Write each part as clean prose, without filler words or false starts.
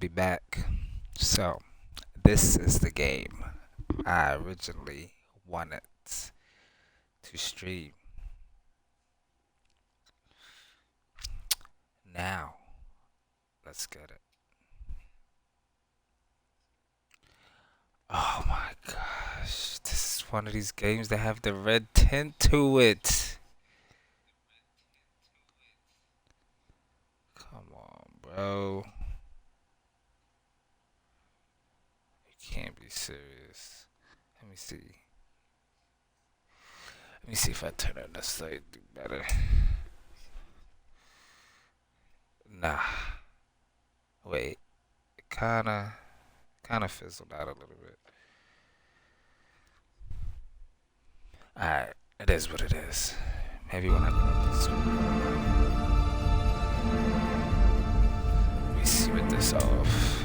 be back. So, this is the game I originally wanted to stream. Now, let's get it. Oh my gosh, this is one of these games that have the red tint to it. Come on, bro. You can't be serious. Let me see. Let me see if I turn on the site, do better. Nah, wait. It kinda fizzled out a little bit. Alright, it is what it is. Maybe when I get this let me see with this off.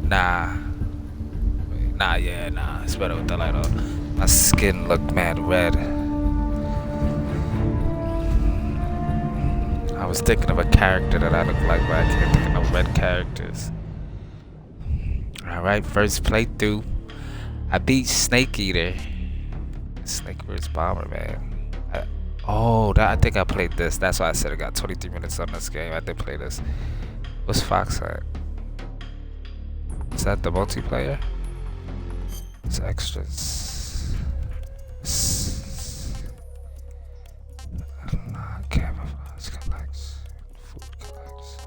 Nah. Wait, nah. It's better with the light on. My skin looked mad red. I was thinking of a character that I look like, but I can't think of no red characters. Alright, first playthrough. I beat Snake Eater. Snake vs. Bomberman. I think I played this. That's why I said I got 23 minutes on this game. I did play this. What's Fox at? Is that the multiplayer? It's extras. Camouflage collects. Food collects.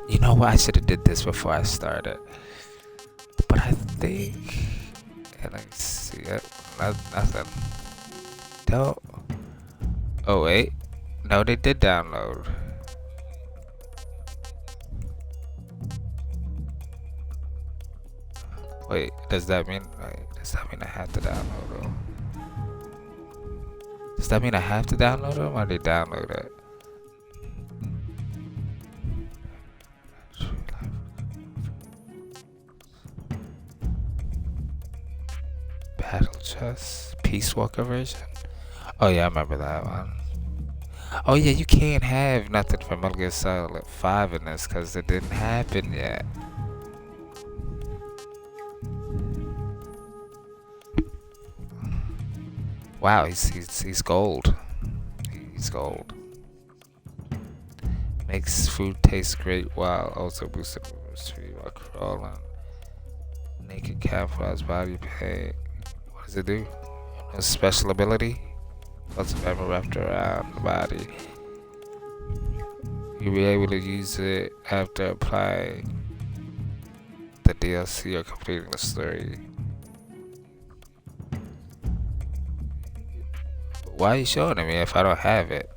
You know what? I should have did this before I started. But I think... Let me see it. Nothing. Don't... Oh, wait. No, they did download. Wait, does that mean I have to download them? Does that mean I have to download them or they download it? Battle Chess Peace Walker version? Oh yeah, I remember that one. Oh yeah, you can't have nothing from Metal Gear Solid 5 in this because it didn't happen yet. Wow, he's gold. He's gold. Makes food taste great while also boosting movement speed while crawling. Naked camouflage body paint. What does it do? No special ability? Lots of ammo wrapped around the body. You'll be able to use it after applying the DLC or completing the story. Why are you showing it me if I don't have it?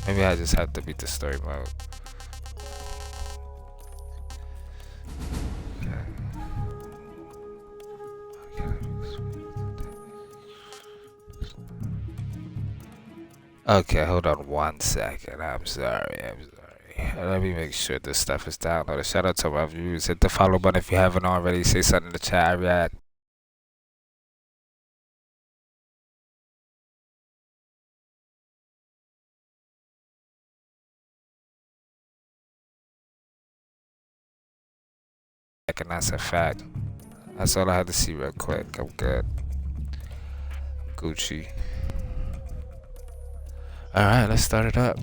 Maybe I just have to beat the story mode. Okay, hold on 1 second. I'm sorry. Let me make sure this stuff is downloaded. Shout out to my viewers. Hit the follow button if you haven't already. Say something in the chat. I react. And that's a fact. That's all I had to see real quick. I'm good. I'm Gucci. Alright, let's start it up.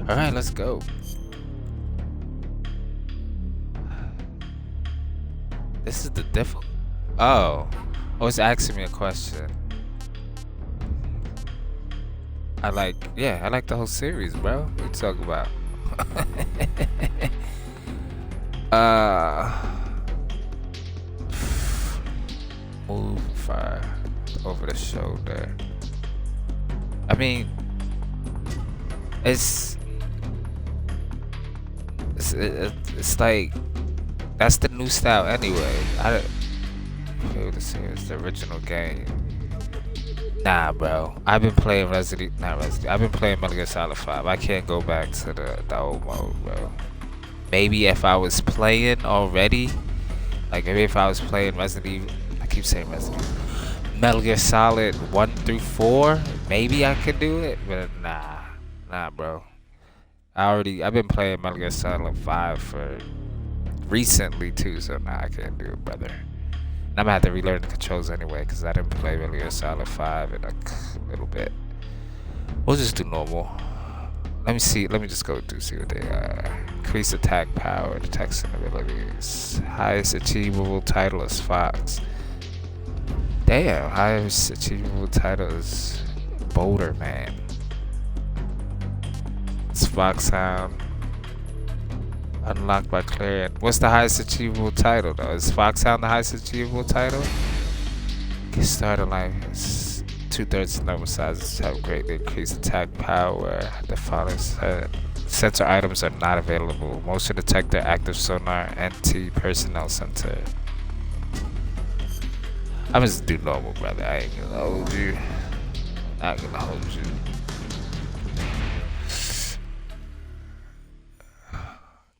Alright, let's go. This is the difficult. Oh, it's asking me a question. I like the whole series, bro. What you talking about? Move fire over the shoulder. I mean, it's like that's the new style anyway. I don't feel the same as the original game. Nah, bro. I've been playing I've been playing Metal Gear Solid 5. I can't go back to the old mode, bro. Maybe if I was playing already, like maybe if I was playing Resident Evil, I keep saying Resident Evil, Metal Gear Solid 1 through 4, maybe I could do it, but nah, bro. I've been playing Metal Gear Solid 5 for recently too, so nah, I can't do it, brother. And I'm gonna have to relearn the controls anyway, cause I didn't play Metal Gear Solid 5 in a little bit. We'll just do normal. Let me see. Let me just go see what they increase attack power, detection abilities. Highest achievable title is Fox. Damn, highest achievable title is Boulder Man. It's Foxhound. Unlocked by clearing. What's the highest achievable title though? Is Foxhound the highest achievable title? Get started like 2/3 number sizes have greatly increased attack power. The following sensor items are not available. Motion detector, active sonar, NT personnel center. I'm just do normal, brother. I ain't gonna hold you. Not gonna hold you.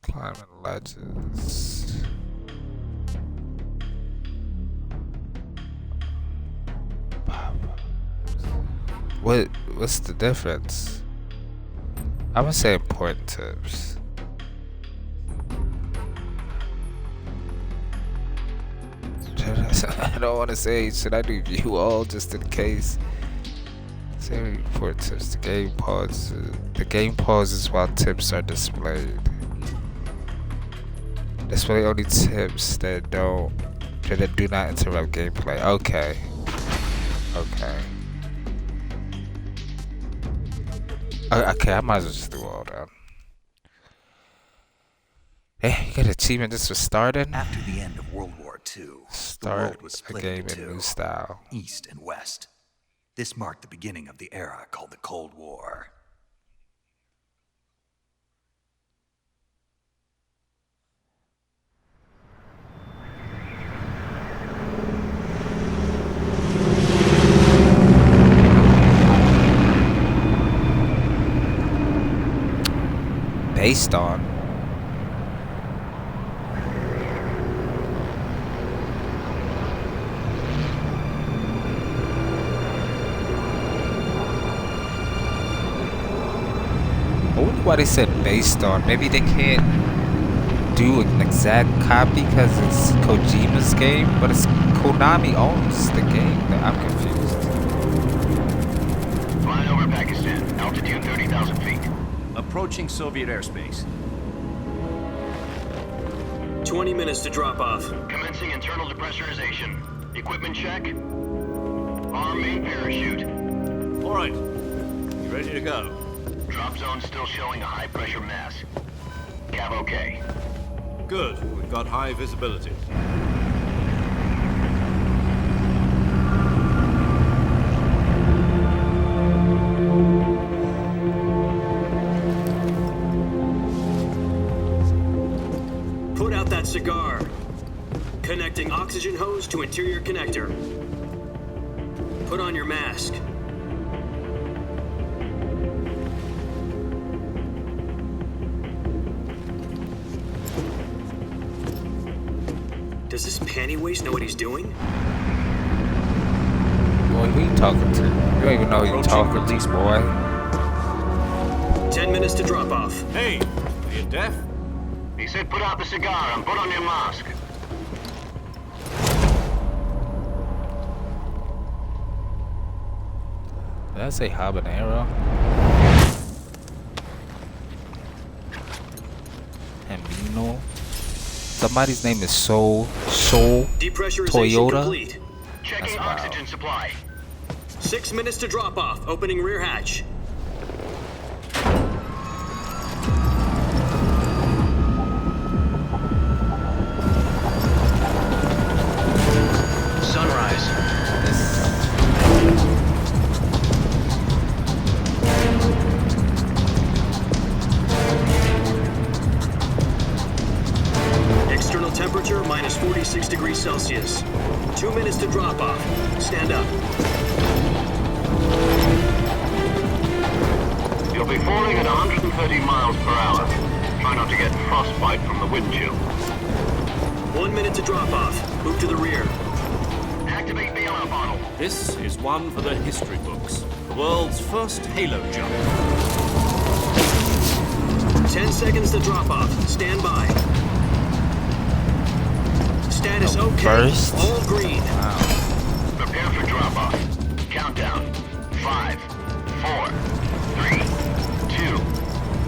Climbing ledges. What's the difference? I'm gonna say important tips. I don't want to say, should I do view all just in case? Say important tips. The game pauses while tips are displayed. Display only tips that do not interrupt gameplay. Okay. Okay, I might as well just do all that. Hey, you get an achievement just for starting? After the end of World War II, the world was split into two, new style. East and West. This marked the beginning of the era called the Cold War. Based on I wonder why they said based on. Maybe they can't do an exact copy because it's Kojima's game, but it's Konami owns the game. I'm confused. Flying over Pakistan, altitude 30,000 feet. Approaching Soviet airspace. 20 minutes to drop off. Commencing internal depressurization. Equipment check. Arm main parachute. All right. You ready to go? Drop zone still showing a high pressure mass. Cav okay. Good. We've got high visibility. Put out that cigar. Connecting oxygen hose to interior connector. Put on your mask. Does this panty waste know what he's doing? Boy, who you talking to? You don't even know who you're talking to, boy. 10 minutes to drop off. Hey, are you deaf? He said put out the cigar and put on your mask. Did I say habanero? Amino? Somebody's name is Soul Depressurization Toyota. complete. Checking oxygen supply. 6 minutes to drop off. Opening rear hatch. Sunrise. External temperature minus 46 degrees Celsius. 2 minutes to drop off. Stand up. You'll be falling at 130 miles per hour. Try not to get frostbite from the wind chill. 1 minute to drop off. Move to the rear. Activate bailout bottle. This is one for the history books. The world's first halo jump. 10 seconds to drop off. Stand by. Status okay. First? All green. Prepare for drop off. Countdown. 5, 4, 3, 2,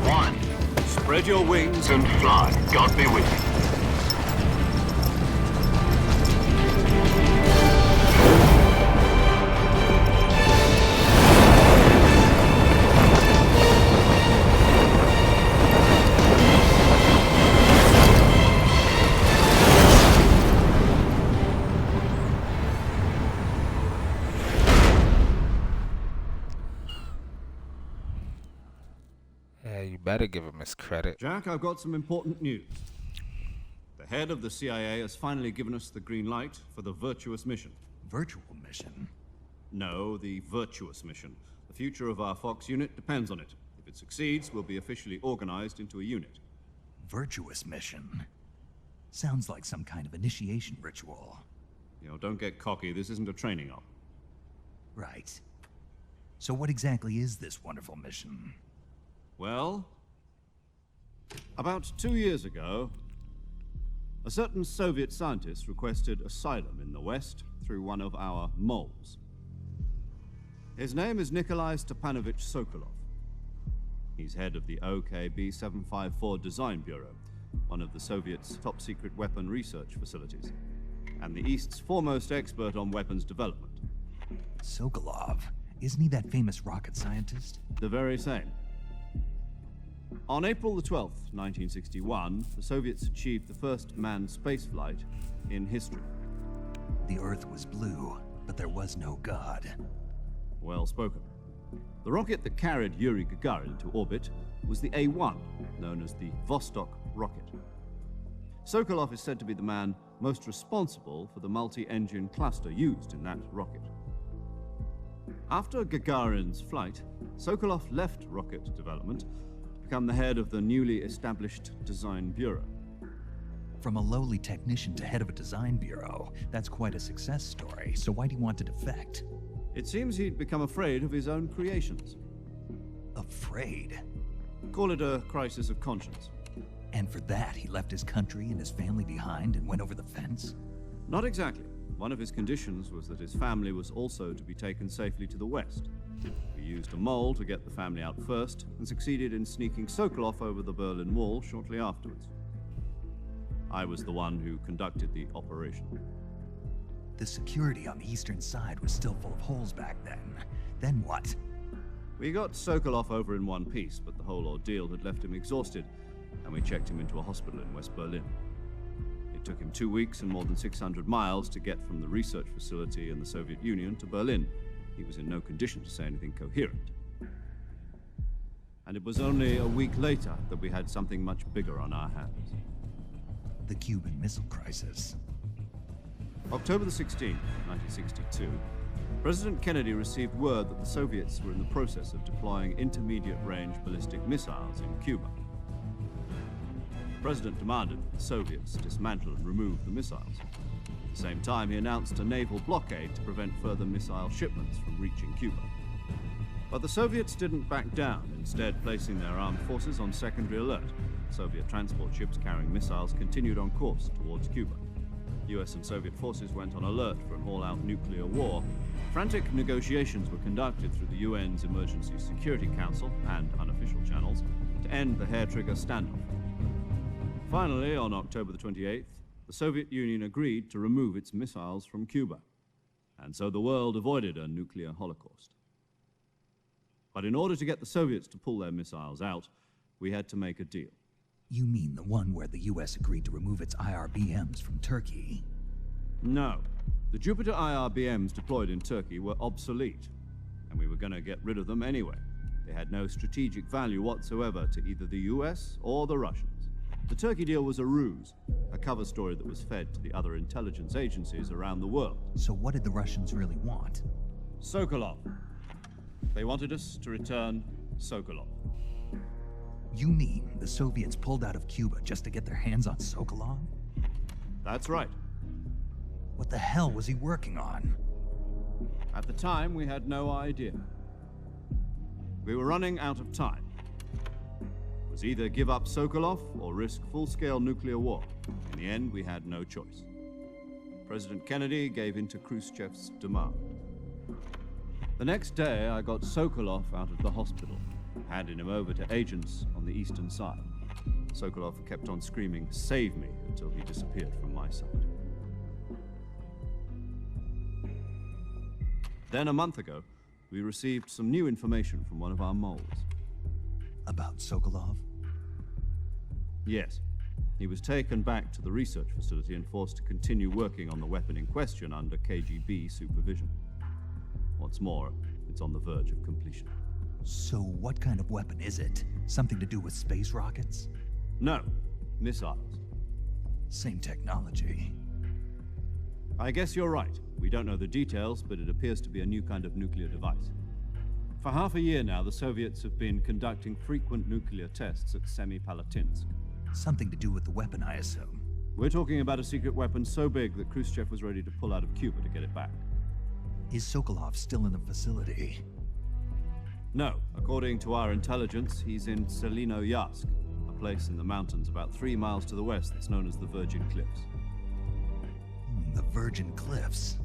1. Spread your wings And fly. God be with you. Yeah, you better give him his credit. Jack, I've got some important news. The head of the CIA has finally given us the green light for the Virtuous mission. Virtual mission? No, the Virtuous mission. The future of our Fox unit depends on it. If it succeeds, we'll be officially organized into a unit. Virtuous mission? Sounds like some kind of initiation ritual. You know, don't get cocky. This isn't a training op. Right. So what exactly is this wonderful mission? Well, about 2 years ago, a certain Soviet scientist requested asylum in the West through one of our moles. His name is Nikolai Stepanovich Sokolov. He's head of the OKB-754 Design Bureau, one of the Soviets' top-secret weapon research facilities, and the East's foremost expert on weapons development. Sokolov? Isn't he that famous rocket scientist? The very same. On April the 12th, 1961, the Soviets achieved the first manned spaceflight in history. The Earth was blue, but there was no God. Well spoken. The rocket that carried Yuri Gagarin to orbit was the A-1, known as the Vostok rocket. Sokolov is said to be the man most responsible for the multi-engine cluster used in that rocket. After Gagarin's flight, Sokolov left rocket development to become the head of the newly established Design Bureau. From a lowly technician to head of a design bureau, that's quite a success story, so why'd he want to defect? It seems he'd become afraid of his own creations. Afraid? Call it a crisis of conscience. And for that, he left his country and his family behind and went over the fence? Not exactly. One of his conditions was that his family was also to be taken safely to the West. We used a mole to get the family out first, and succeeded in sneaking Sokolov over the Berlin Wall shortly afterwards. I was the one who conducted the operation. The security on the eastern side was still full of holes back then. Then what? We got Sokolov over in one piece, but the whole ordeal had left him exhausted, and we checked him into a hospital in West Berlin. It took him 2 weeks and more than 600 miles to get from the research facility in the Soviet Union to Berlin. He was in no condition to say anything coherent. And it was only a week later that we had something much bigger on our hands. The Cuban Missile Crisis. October the 16th, 1962, President Kennedy received word that the Soviets were in the process of deploying intermediate-range ballistic missiles in Cuba. The President demanded that the Soviets dismantle and remove the missiles. At the same time, he announced a naval blockade to prevent further missile shipments from reaching Cuba. But the Soviets didn't back down, instead placing their armed forces on secondary alert. Soviet transport ships carrying missiles continued on course towards Cuba. US and Soviet forces went on alert for an all-out nuclear war. Frantic negotiations were conducted through the UN's Emergency Security Council and unofficial channels to end the hair-trigger standoff. Finally, on October the 28th, the Soviet Union agreed to remove its missiles from Cuba, and so the world avoided a nuclear holocaust. But in order to get the Soviets to pull their missiles out, we had to make a deal. You mean the one where the US agreed to remove its IRBMs from Turkey? No. The Jupiter IRBMs deployed in Turkey were obsolete, and we were going to get rid of them anyway. They had no strategic value whatsoever to either the US or the Russians. The Turkey deal was a ruse, a cover story that was fed to the other intelligence agencies around the world. So what did the Russians really want? Sokolov. They wanted us to return Sokolov. You mean the Soviets pulled out of Cuba just to get their hands on Sokolov? That's right. What the hell was he working on? At the time, we had no idea. We were running out of time. It was either give up Sokolov or risk full-scale nuclear war. In the end, we had no choice. President Kennedy gave in to Khrushchev's demand. The next day, I got Sokolov out of the hospital, handed him over to agents on the eastern side. Sokolov kept on screaming, "Save me," until he disappeared from my sight. Then a month ago, we received some new information from one of our moles. About Sokolov? Yes. He was taken back to the research facility and forced to continue working on the weapon in question under KGB supervision. What's more, it's on the verge of completion. So what kind of weapon is it? Something to do with space rockets? No, missiles. Same technology. I guess you're right. We don't know the details, but it appears to be a new kind of nuclear device. For half a year now, the Soviets have been conducting frequent nuclear tests at Semipalatinsk. Something to do with the weapon, I assume. We're talking about a secret weapon so big that Khrushchev was ready to pull out of Cuba to get it back. Is Sokolov still in the facility? No. According to our intelligence, he's in Selinoyarsk, a place in the mountains about 3 miles to the west that's known as the Virgin Cliffs. The Virgin Cliffs.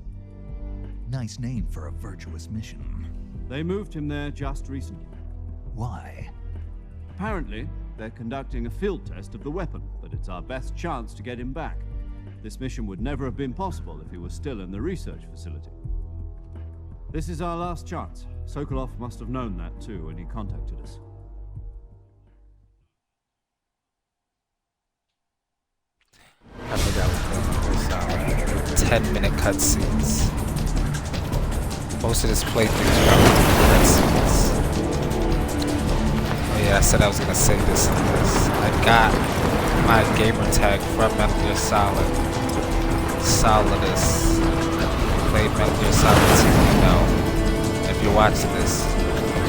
Nice name for a virtuous mission. They moved him there just recently. Why? Apparently, they're conducting a field test of the weapon, but it's our best chance to get him back. This mission would never have been possible if he was still in the research facility. This is our last chance. Sokolov must have known that too when he contacted us. I forgot what the 10-minute cutscenes. Most of this playthrough is probably cutscenes. Oh yeah, I said I was gonna say this. I got my gamer tag from Metal Gear Solid. Solidus. Played Metal Gear Solid 2, you know. If you're watching this,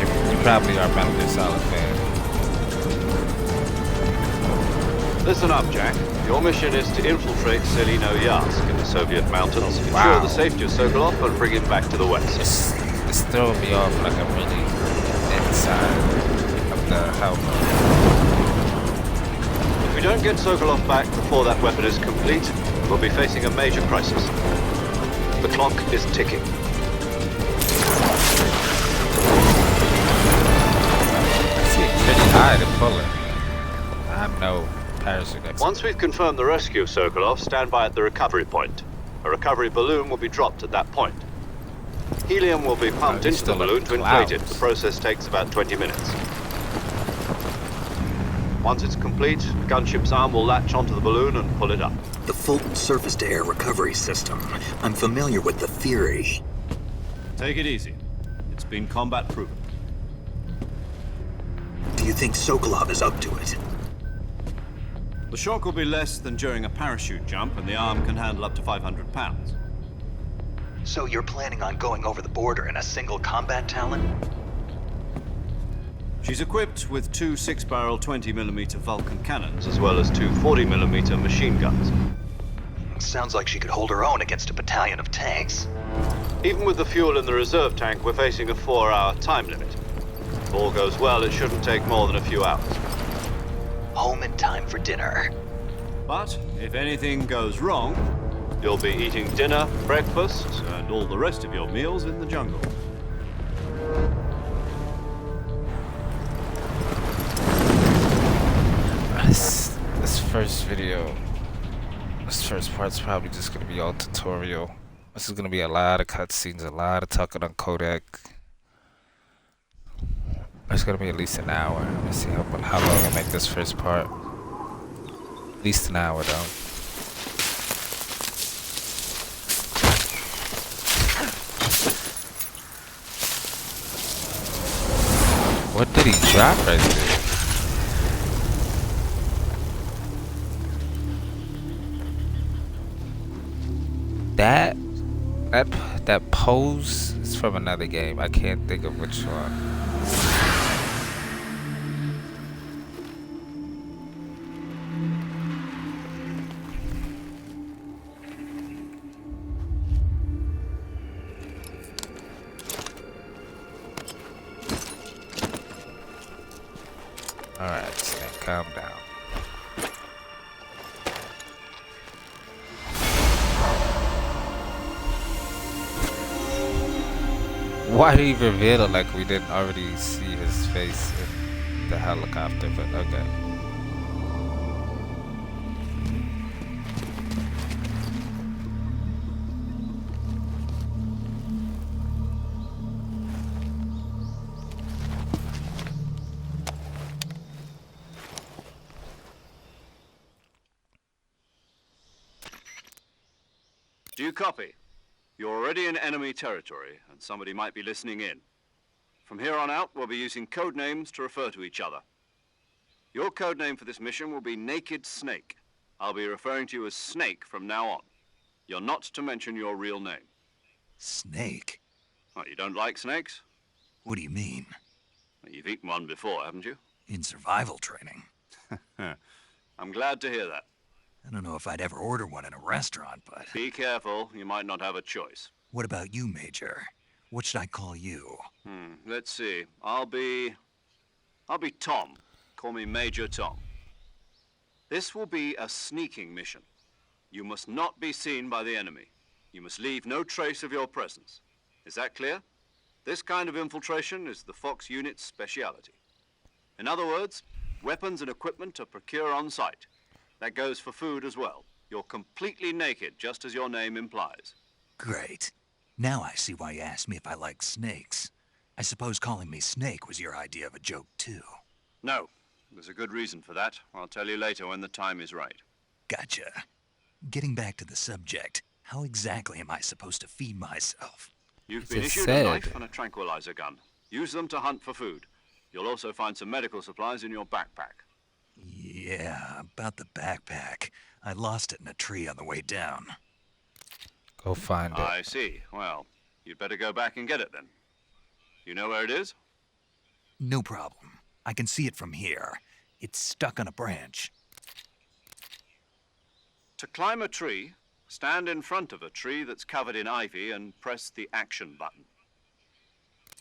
you probably are a Metal Gear Solid fan. Listen up, Jack. Your mission is to infiltrate Selinoyarsk in the Soviet mountains, ensure Wow. the safety of Sokolov, and bring him back to the west. It's throwing me off like I'm really inside of the helmet. If we don't get Sokolov back before that weapon is complete, we'll be facing a major crisis. The clock is ticking. It's pretty high to pull it. I'm no parachute expert. Once we've confirmed the rescue of Sokolov, stand by at the recovery point. A recovery balloon will be dropped at that point. Helium will be pumped it's into the still balloon up to inflate it. clouds. The process takes about 20 minutes. Once it's complete, the gunship's arm will latch onto the balloon and pull it up. The Fulton surface-to-air recovery system. I'm familiar with the theory. Take it easy. It's been combat proven. Do you think Sokolov is up to it? The shock will be less than during a parachute jump, and the arm can handle up to 500 pounds. So you're planning on going over the border in a single combat Talon? She's equipped with 2 6-barrel 20mm Vulcan cannons, As well as 2 40mm machine guns. Sounds like she could hold her own against a battalion of tanks. Even with the fuel in the reserve tank, we're facing a 4-hour time limit. If all goes well, it shouldn't take more than a few hours. Home in time for dinner. But if anything goes wrong, You'll be eating dinner, breakfast, and all the rest of your meals in the jungle. This first video, this first part's probably just gonna be all tutorial. This is gonna be a lot of cutscenes, a lot of talking on codec. It's gonna be at least an hour. Let's see how long I make this first part. At least an hour though. What did he drop right there? That pose It's from another game. I can't think of which one. Alright, Snake, calm down. Why did he reveal it like we didn't already see his face in the helicopter? But okay. Do you copy? You're already in enemy territory, and somebody might be listening in. From here on out, we'll be using code names to refer to each other. Your code name for this mission will be Naked Snake. I'll be referring to you as Snake from now on. You're not to mention your real name. Snake? What, you don't like snakes? What do you mean? Well, you've eaten one before, haven't you? In survival training? I'm glad to hear that. I don't know if I'd ever order one in a restaurant, but... Be careful, you might not have a choice. What about you, Major? What should I call you? Let's see. I'll be Tom. Call me Major Tom. This will be a sneaking mission. You must not be seen by the enemy. You must leave no trace of your presence. Is that clear? This kind of infiltration is the Fox unit's speciality. In other words, weapons and equipment are procured on site. That goes for food as well. You're completely naked, just as your name implies. Great. Now I see why you asked me if I like snakes. I suppose calling me Snake was your idea of a joke, too. No. There's a good reason for that. I'll tell you later when the time is right. Gotcha. Getting back to the subject, how exactly am I supposed to feed myself? You've You been just issued said. a knife and a tranquilizer gun. Use them to hunt for food. You'll also find some medical supplies in your backpack. Yeah, about the backpack. I lost it in a tree on the way down. Go find it. I see. Well, you'd better go back and get it then. You know where it is? No problem. I can see it from here. It's stuck on a branch. To climb a tree, stand in front of a tree that's covered in ivy and press the action button.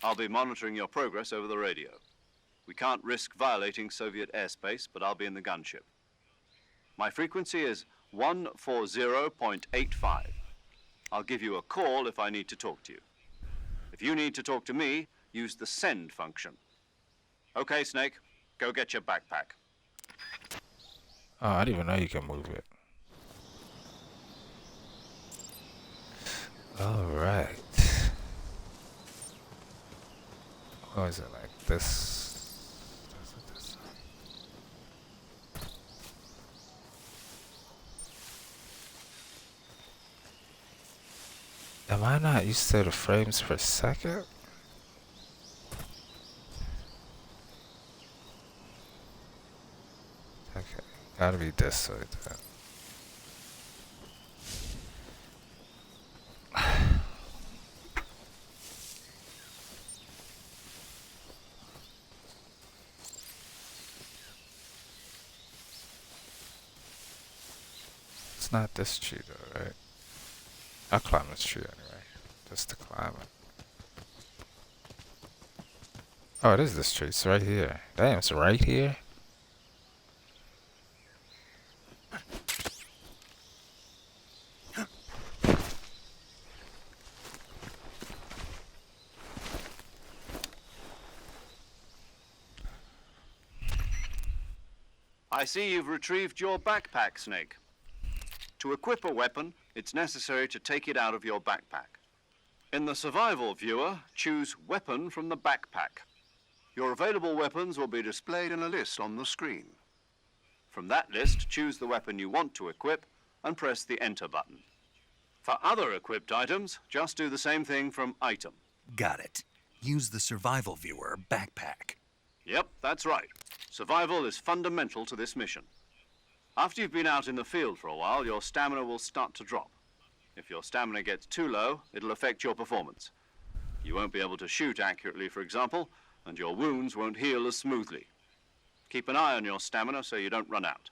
I'll be monitoring your progress over the radio. We can't risk violating Soviet airspace, but I'll be in the gunship. My frequency is 140.85. I'll give you a call if I need to talk to you. If you need to talk to me, use the send function. Okay, Snake, go get your backpack. Oh, I didn't even know you can move it. Alright. What is it like this? Am I not used to the frames per second? Okay, gotta be this way then. It's not this tree though, right? I'll climb this tree anyway, just to climb it. Oh, it is this tree. It's right here. Damn, it's right here. I see you've retrieved your backpack, Snake. To equip a weapon, it's necessary to take it out of your backpack. In the survival viewer, choose Weapon from the backpack. Your available weapons will be displayed in a list on the screen. From that list, choose the weapon you want to equip and press the Enter button. For other equipped items, just do the same thing from Item. Got it. Use the survival viewer backpack. Yep, that's right. Survival is fundamental to this mission. After you've been out in the field for a while, your stamina will start to drop. If your stamina gets too low, it'll affect your performance. You won't be able to shoot accurately, for example, and your wounds won't heal as smoothly. Keep an eye on your stamina so you don't run out.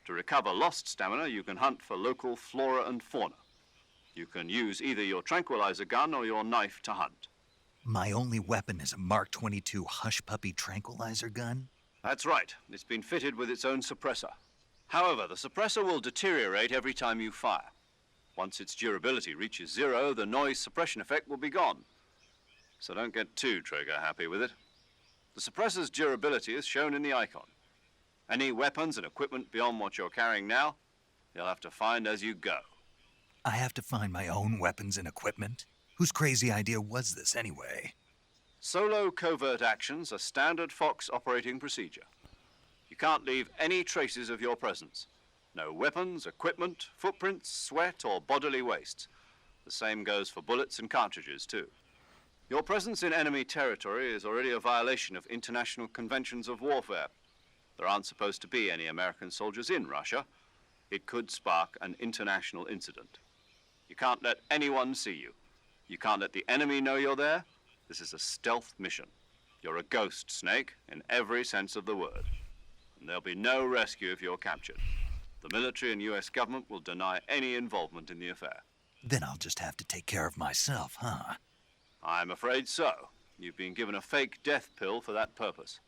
To recover lost stamina, you can hunt for local flora and fauna. You can use either your tranquilizer gun or your knife to hunt. My only weapon is a Mark 22 Hush Puppy tranquilizer gun? That's right. It's been fitted with its own suppressor. However, the suppressor will deteriorate every time you fire. Once its durability reaches 0, the noise suppression effect will be gone. So don't get too trigger-happy with it. The suppressor's durability is shown in the icon. Any weapons and equipment beyond what you're carrying now, you'll have to find as you go. I have to find my own weapons and equipment? Whose crazy idea was this anyway? Solo covert actions are standard Fox operating procedure. You can't leave any traces of your presence. No weapons, equipment, footprints, sweat, or bodily wastes. The same goes for bullets and cartridges, too. Your presence in enemy territory is already a violation of international conventions of warfare. There aren't supposed to be any American soldiers in Russia. It could spark an international incident. You can't let anyone see you. You can't let the enemy know you're there. This is a stealth mission. You're a ghost, Snake, in every sense of the word. And there'll be no rescue if you're captured. The military and US government will deny any involvement in the affair. Then I'll just have to take care of myself, huh? I'm afraid so. You've been given a fake death pill for that purpose.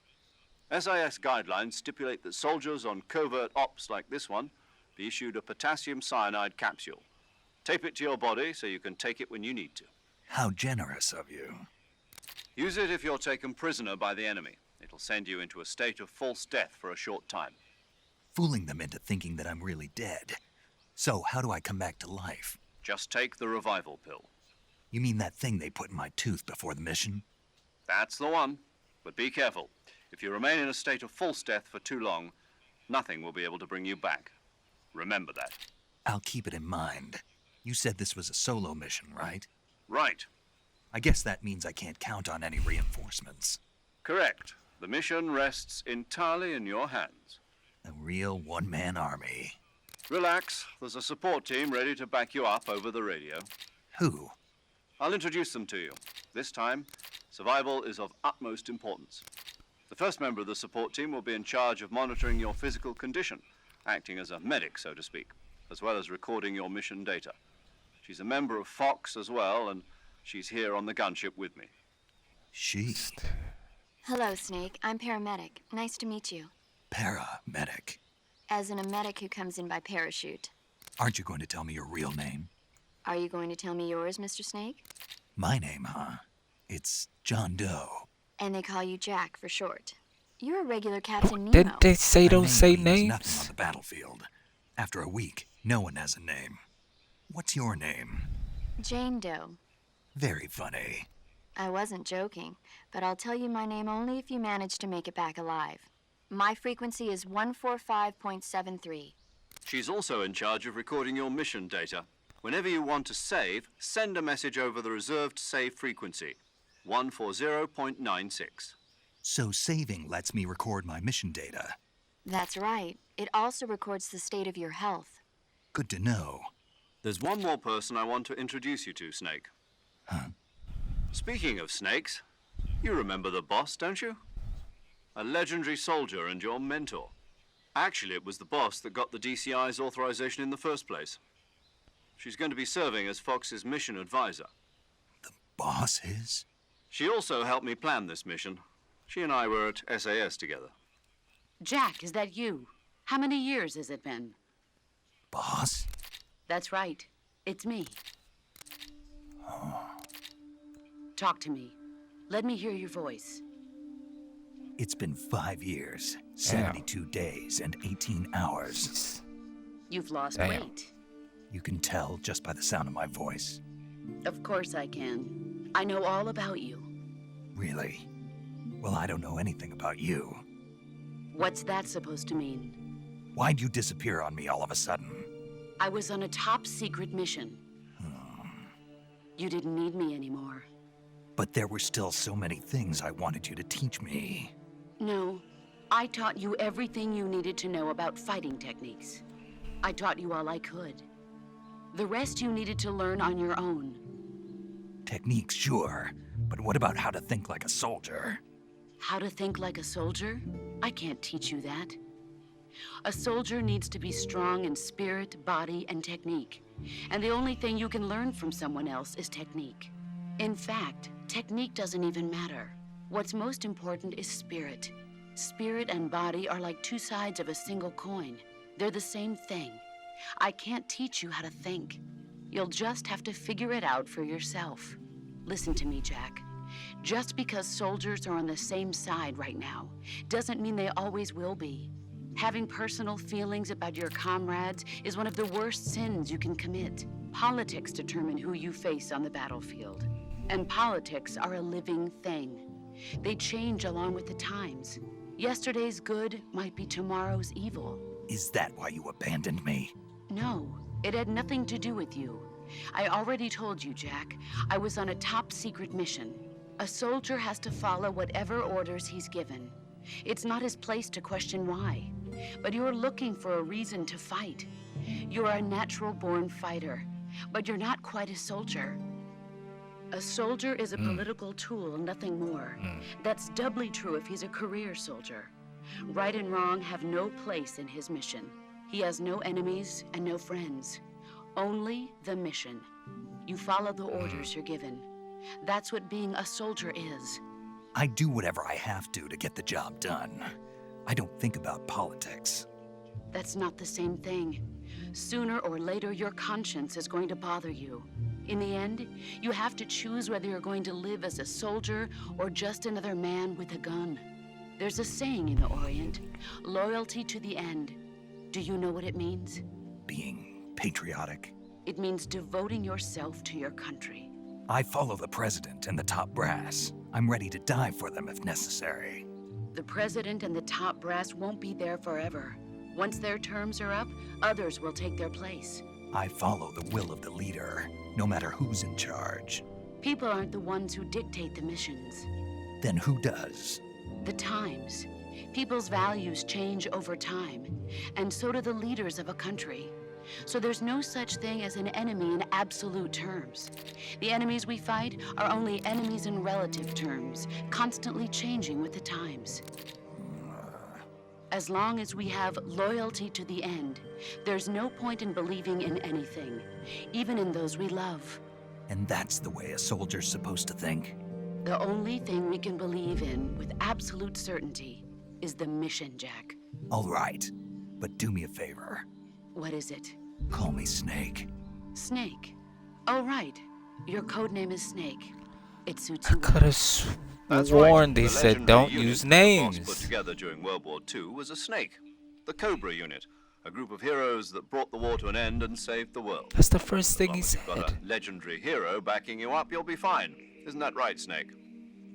SIS guidelines stipulate that soldiers on covert ops like this one be issued a potassium cyanide capsule. Tape it to your body so you can take it when you need to. How generous of you. Use it if you're taken prisoner by the enemy. It'll send you into a state of false death for a short time. Fooling them into thinking that I'm really dead. So, how do I come back to life? Just take the revival pill. You mean that thing they put in my tooth before the mission? That's the one. But be careful. If you remain in a state of false death for too long, nothing will be able to bring you back. Remember that. I'll keep it in mind. You said this was a solo mission, right? Right. I guess that means I can't count on any reinforcements. Correct. The mission rests entirely in your hands. A real one-man army. Relax. There's a support team ready to back you up over the radio. Who? I'll introduce them to you. This time, survival is of utmost importance. The first member of the support team will be in charge of monitoring your physical condition, acting as a medic, so to speak, as well as recording your mission data. She's a member of Fox as well, and she's here on the gunship with me. She? Hello, Snake. I'm paramedic. Nice to meet you. Paramedic. As in a medic who comes in by parachute. Aren't you going to tell me your real name? Are you going to tell me yours, Mr. Snake? My name, huh? It's John Doe. And they call you Jack for short. You're a regular Captain Nemo. Didn't they say My don't name say means nothing names? on the battlefield. After a week, no one has a name. What's your name? Jane Doe. Very funny. I wasn't joking, but I'll tell you my name only if you manage to make it back alive. My frequency is 145.73. She's also in charge of recording your mission data. Whenever you want to save, send a message over the reserved save frequency, 140.96. So saving lets me record my mission data. That's right. It also records the state of your health. Good to know. There's one more person I want to introduce you to, Snake. Huh? Speaking of snakes, you remember the boss, don't you? A legendary soldier and your mentor. Actually, it was the boss that got the DCI's authorization in the first place. She's going to be serving as Fox's mission advisor. The boss is? She also helped me plan this mission. She and I were at SAS together. Jack, is that you? How many years has it been? Boss? That's right. It's me. Talk to me. Let me hear your voice. It's been 5 years, 72 days, and 18 hours. You've lost Damn. weight. You can tell just by the sound of my voice. Of course I can. I know all about you. Really? Well, I don't know anything about you. What's that supposed to mean? Why'd you disappear on me all of a sudden? I was on a top secret mission. You didn't need me anymore. But there were still so many things I wanted you to teach me. No, I taught you everything you needed to know about fighting techniques. I taught you all I could. The rest you needed to learn on your own. Techniques, sure. But what about how to think like a soldier? How to think like a soldier? I can't teach you that. A soldier needs to be strong in spirit, body, and technique. And the only thing you can learn from someone else is technique. In fact, technique doesn't even matter. What's most important is spirit. Spirit and body are like two sides of a single coin. They're the same thing. I can't teach you how to think. You'll just have to figure it out for yourself. Listen to me, Jack. Just because soldiers are on the same side right now doesn't mean they always will be. Having personal feelings about your comrades is one of the worst sins you can commit. Politics determine who you face on the battlefield. And politics are a living thing. They change along with the times. Yesterday's good might be tomorrow's evil. Is that why you abandoned me? No, it had nothing to do with you. I already told you, Jack. I was on a top-secret mission. A soldier has to follow whatever orders he's given. It's not his place to question why. But you're looking for a reason to fight. You're a natural-born fighter, but you're not quite a soldier. A soldier is a political tool, nothing more. That's doubly true if he's a career soldier. Right and wrong have no place in his mission. He has no enemies and no friends. Only the mission. You follow the orders you're given. That's what being a soldier is. I do whatever I have to get the job done. I don't think about politics. That's not the same thing. Sooner or later, your conscience is going to bother you. In the end, you have to choose whether you're going to live as a soldier or just another man with a gun. There's a saying in the Orient, loyalty to the end. Do you know what it means? Being patriotic. It means devoting yourself to your country. I follow the president and the top brass. I'm ready to die for them if necessary. The president and the top brass won't be there forever. Once their terms are up, others will take their place. I follow the will of the leader, no matter who's in charge. People aren't the ones who dictate the missions. Then who does? The times. People's values change over time, and so do the leaders of a country. So there's no such thing as an enemy in absolute terms. The enemies we fight are only enemies in relative terms, constantly changing with the times. As long as we have loyalty to the end, there's no point in believing in anything, even in those we love. And that's the way a soldier's supposed to think? The only thing we can believe in with absolute certainty is the mission, Jack. All right, but do me a favor. What is it? Call me Snake. Snake. Oh, right. Your code name is Snake. It suits I you could well. have That's sworn right. they The said legendary don't unit use that the boss names. put together during World War II was a snake, the Cobra unit, a group of heroes that brought the war to an end and saved the world. That's the first As thing long he as you've got said. a legendary hero backing you up, you'll be fine. Isn't that right, Snake?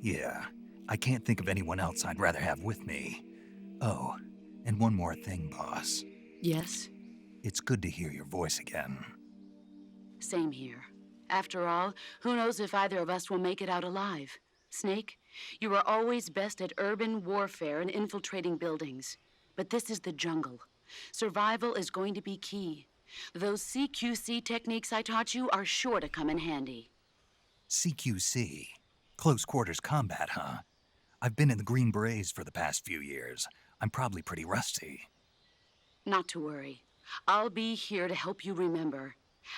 Yeah, I can't think of anyone else I'd rather have with me. Oh, and one more thing, boss. Yes? It's good to hear your voice again. Same here. After all, who knows if either of us will make it out alive? Snake, you are always best at urban warfare and infiltrating buildings. But this is the jungle. Survival is going to be key. Those CQC techniques I taught you are sure to come in handy. CQC? Close quarters combat, huh? I've been in the Green Berets for the past few years. I'm probably pretty rusty. Not to worry. I'll be here to help you remember.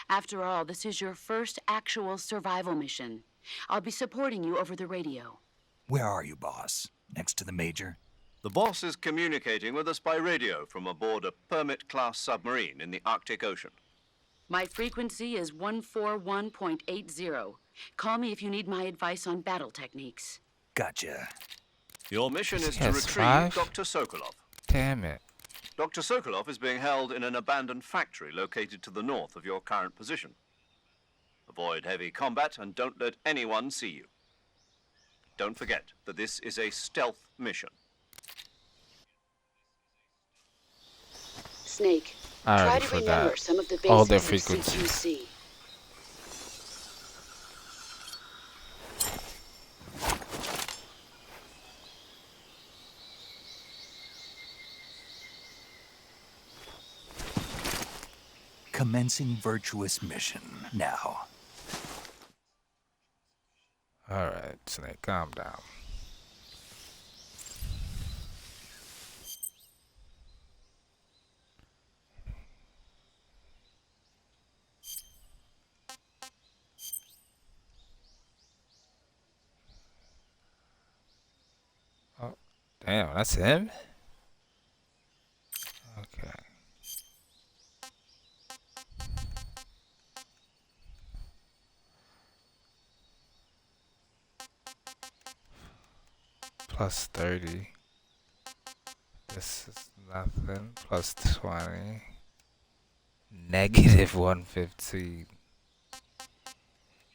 After all, this is your first actual survival mission. I'll be supporting you over the radio. Where are you, boss? Next to the Major? The boss is communicating with us by radio from aboard a Permit-class submarine in the Arctic Ocean. My frequency is 141.80. Call me if you need my advice on battle techniques. Gotcha. Your mission is to Yes, retrieve 5. Dr. Sokolov. Damn it. Dr. Sokolov is being held in an abandoned factory located to the north of your current position. Avoid heavy combat and don't let anyone see you. Don't forget that this is a stealth mission. Snake, I try already to remember forgot some of the all their basics of frequencies. CQC. Commencing virtuous mission now. Alright, Snake, calm down. Oh, damn, that's him? Okay. Plus 30. This is nothing. Plus 20. Negative 115.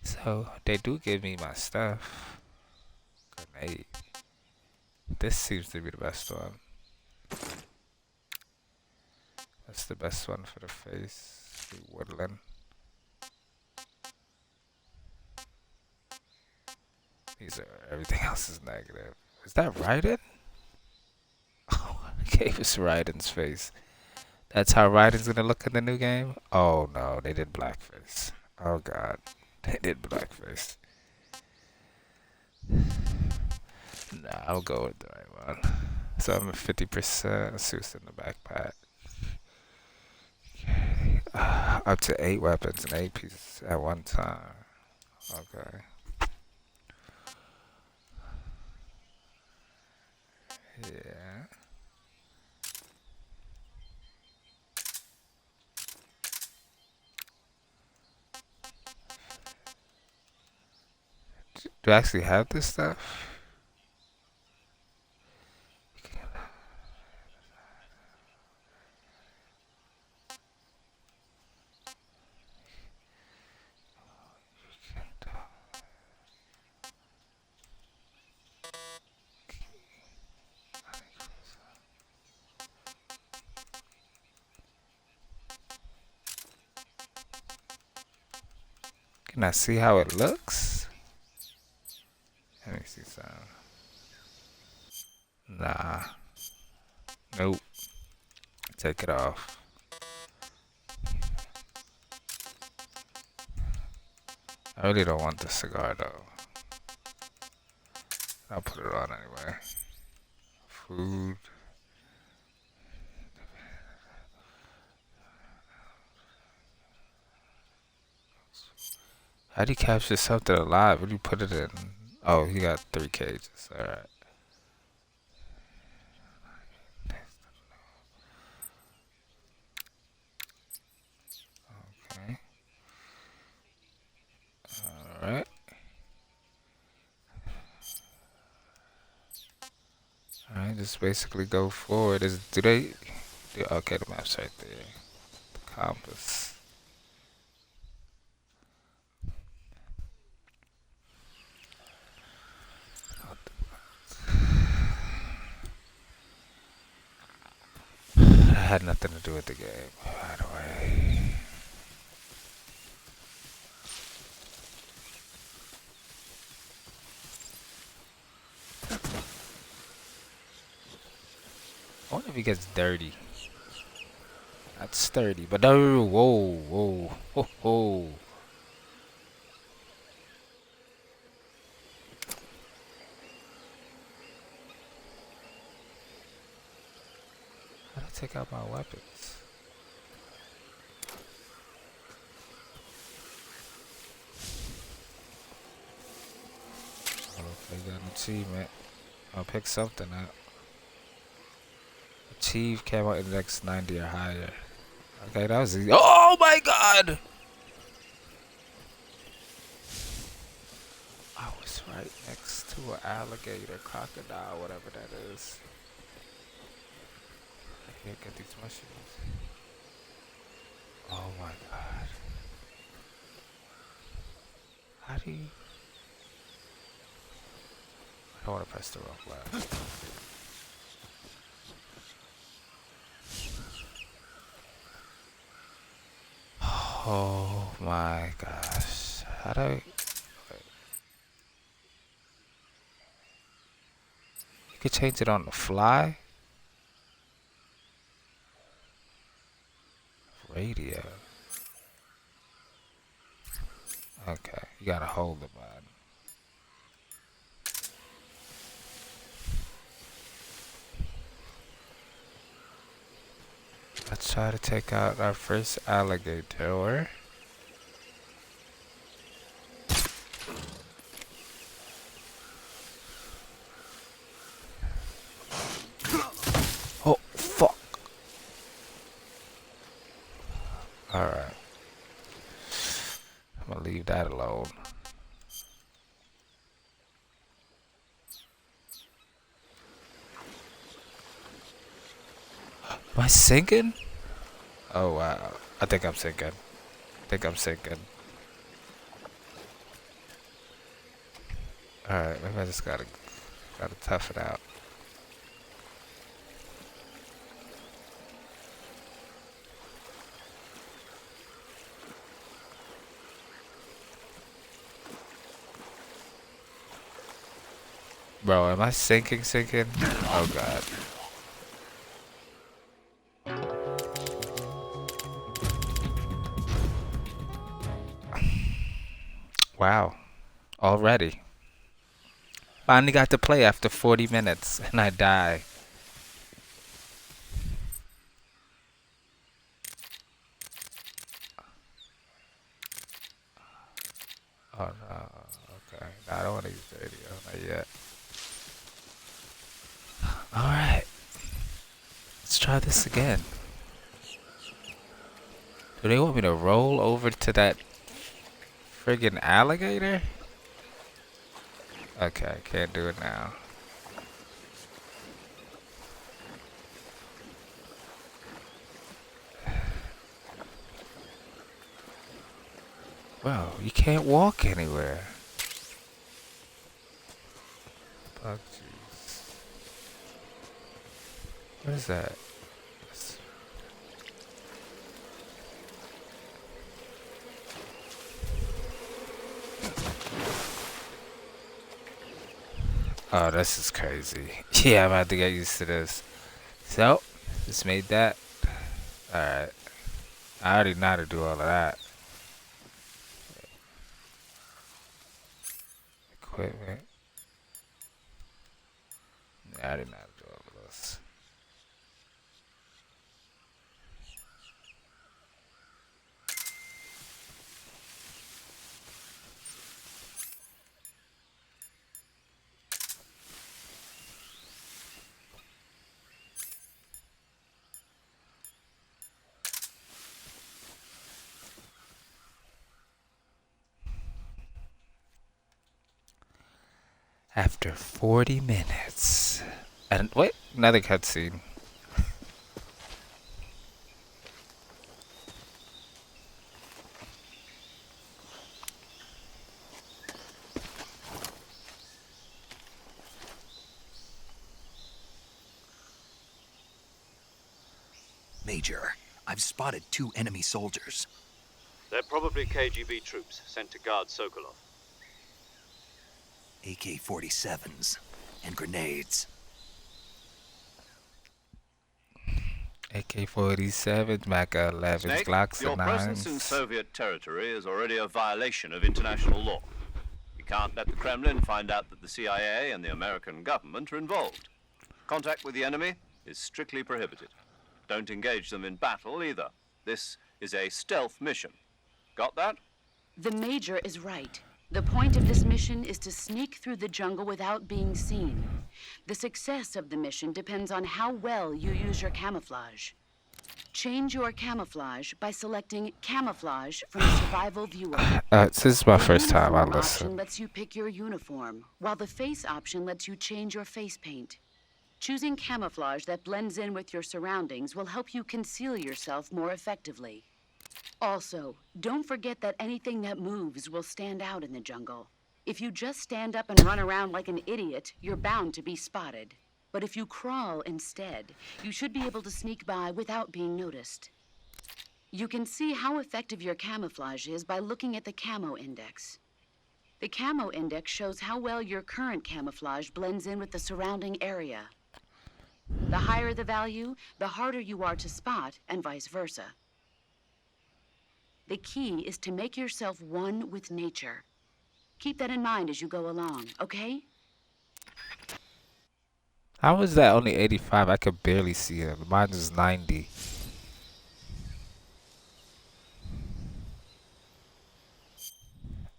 So, they do give me my stuff. Grenade. This seems to be the best one. That's the best one for the face. The woodland. These are, everything else is negative. Is that Raiden? Oh, I gave us Raiden's face. That's how Raiden's gonna look in the new game? Oh no, they did blackface. Oh god, they did blackface. Nah, I'll go with the right one. So I'm at 50%. Suits in the backpack. Okay. Up to 8 weapons and 8 pieces at one time. Okay. Yeah. Do I actually have this stuff? Can I see how it looks? Let me see some. Nah. Nope. Take it off. I really don't want the cigar though. I'll put it on anyway. Food. How do you capture something alive? What do you put it in? Oh, you got 3 cages. Alright. Okay. Alright. Alright, just basically go forward. Okay, the map's right there. The compass. That had nothing to do with the game, by the way. I wonder if he gets dirty. That's sturdy, but no, whoa, ho, ho. How do I take out my weapons? Okay, got an achievement. I'll pick something up. Achieve camo index 90 or higher. Okay, that was easy. Oh my god! I was right next to an alligator, crocodile, whatever that is. I can't get these mushrooms. Oh my god. How do you... I don't want to press the wrong button. Oh my gosh. How do I... Wait. You could change it on the fly? Radio. Okay, you gotta hold the button. Let's try to take out our first alligator. Oh, fuck. Alright. I'm gonna leave that alone. Am I sinking? Oh wow. I think I'm sinking. Alright, maybe I just gotta tough it out. Bro, am I sinking? Oh god. Wow. Already. Finally got to play after 40 minutes and I die. Oh no. Okay. No, I don't want to use the radio. Not yet. Alright. Let's try this again. Do they want me to roll over to that friggin' alligator? Okay, can't do it now. Well, you can't walk anywhere. Oh, jeez. What is that? Oh, this is crazy. Yeah, I'm about to get used to this. So, just made that. Alright. I already know how to do all of that. Equipment. Yeah, I already know how to do all of this. After 40 minutes. And wait, another cutscene. Major, I've spotted 2 enemy soldiers. They're probably KGB troops sent to guard Sokolov. AK-47s and grenades. AK-47s, Mac-11s, Snake, Glocks, your and presence in 9s. Soviet territory is already a violation of international law. We can't let the Kremlin find out that the CIA and the American government are involved. Contact with the enemy is strictly prohibited. Don't engage them in battle either. This is a stealth mission. Got that? The Major is right. The point of this mission is to sneak through the jungle without being seen. The success of the mission depends on how well you use your camouflage. Change your camouflage by selecting Camouflage from the Survival Viewer. This is my The first time I uniform listen. option lets you pick your uniform, while the face option lets you change your face paint. Choosing camouflage that blends in with your surroundings will help you conceal yourself more effectively. Also, don't forget that anything that moves will stand out in the jungle. If you just stand up and run around like an idiot, you're bound to be spotted. But if you crawl instead, you should be able to sneak by without being noticed. You can see how effective your camouflage is by looking at the Camo Index. The Camo Index shows how well your current camouflage blends in with the surrounding area. The higher the value, the harder you are to spot, and vice versa. The key is to make yourself one with nature. Keep that in mind as you go along, okay? How is that only 85? I could barely see him. Mine is 90.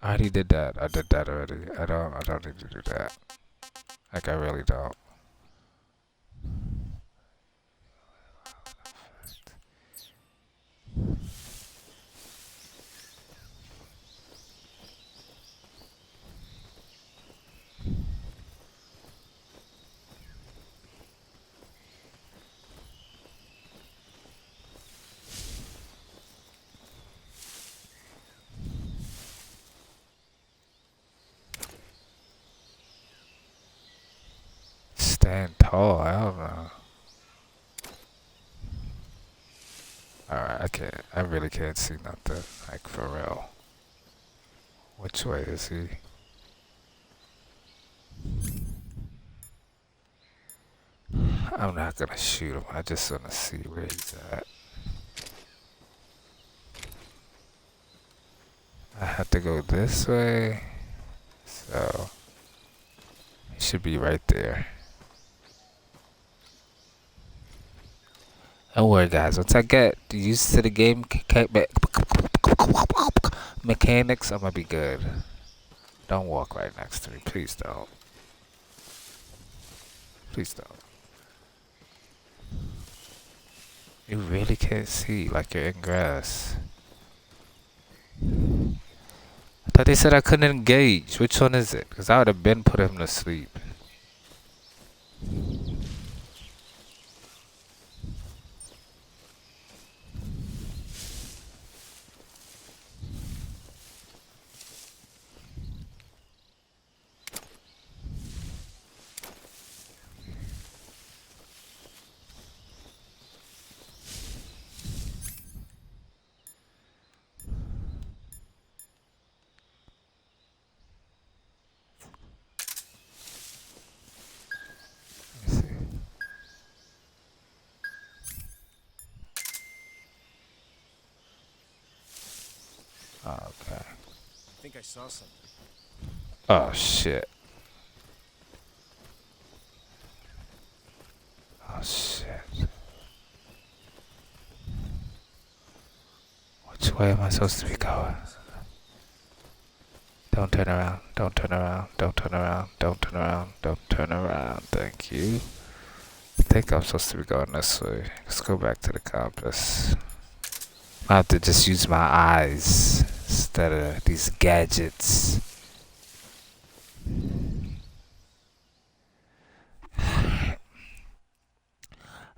I already did that. I did that already. I don't need to do that. Like, I really don't. Stand tall, I don't know. Alright, I really can't see nothing. Like, for real. Which way is he? I'm not gonna shoot him. I just wanna see where he's at. I have to go this way. So, he should be right there. Don't worry, guys. Once I get used to the game mechanics, I'm gonna be good. Don't walk right next to me. Please don't. Please don't. You really can't see like you're in grass. I thought they said I couldn't engage. Which one is it? Because I would have been put him to sleep. Let me see. Okay. I think I saw something. Oh shit. Oh shit. Which way am I supposed to be going? Don't turn around. Don't turn around. Don't turn around. Don't turn around. Don't turn around. Thank you. I think I'm supposed to be going this way. Let's go back to the compass. I have to just use my eyes instead of these gadgets. I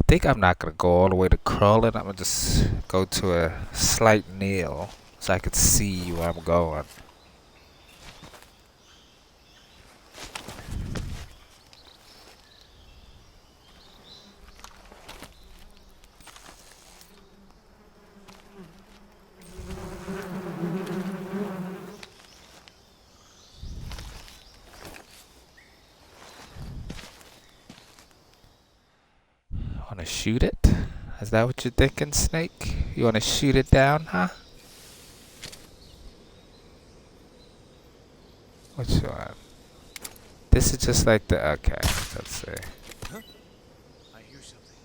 think I'm not gonna go all the way to crawling. I'm gonna just go to a slight kneel so I can see where I'm going. Wanna shoot it? Is that what you're thinking, Snake? You wanna shoot it down, huh? Which one? This is just like the... Okay, let's see. I hear something.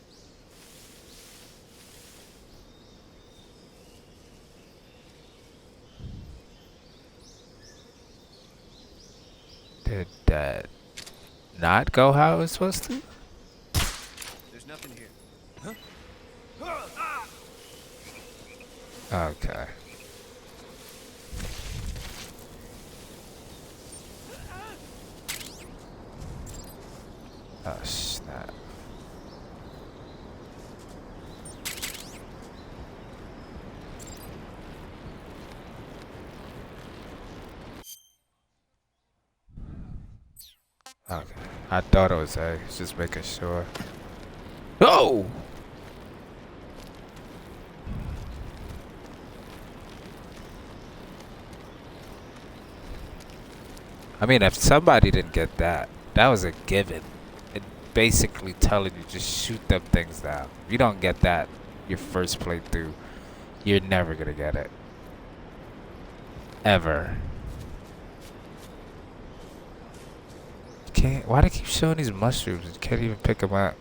Did that not go how it was supposed to? There's nothing here. Okay. Oh, snap. Okay. I thought it was A. Just making sure. Oh! I mean, if somebody didn't get that, that was a given. It basically telling you just shoot them things down. If you don't get that your first playthrough, you're never gonna get it. Ever. You can't. Why do they keep showing these mushrooms? You can't even pick them up.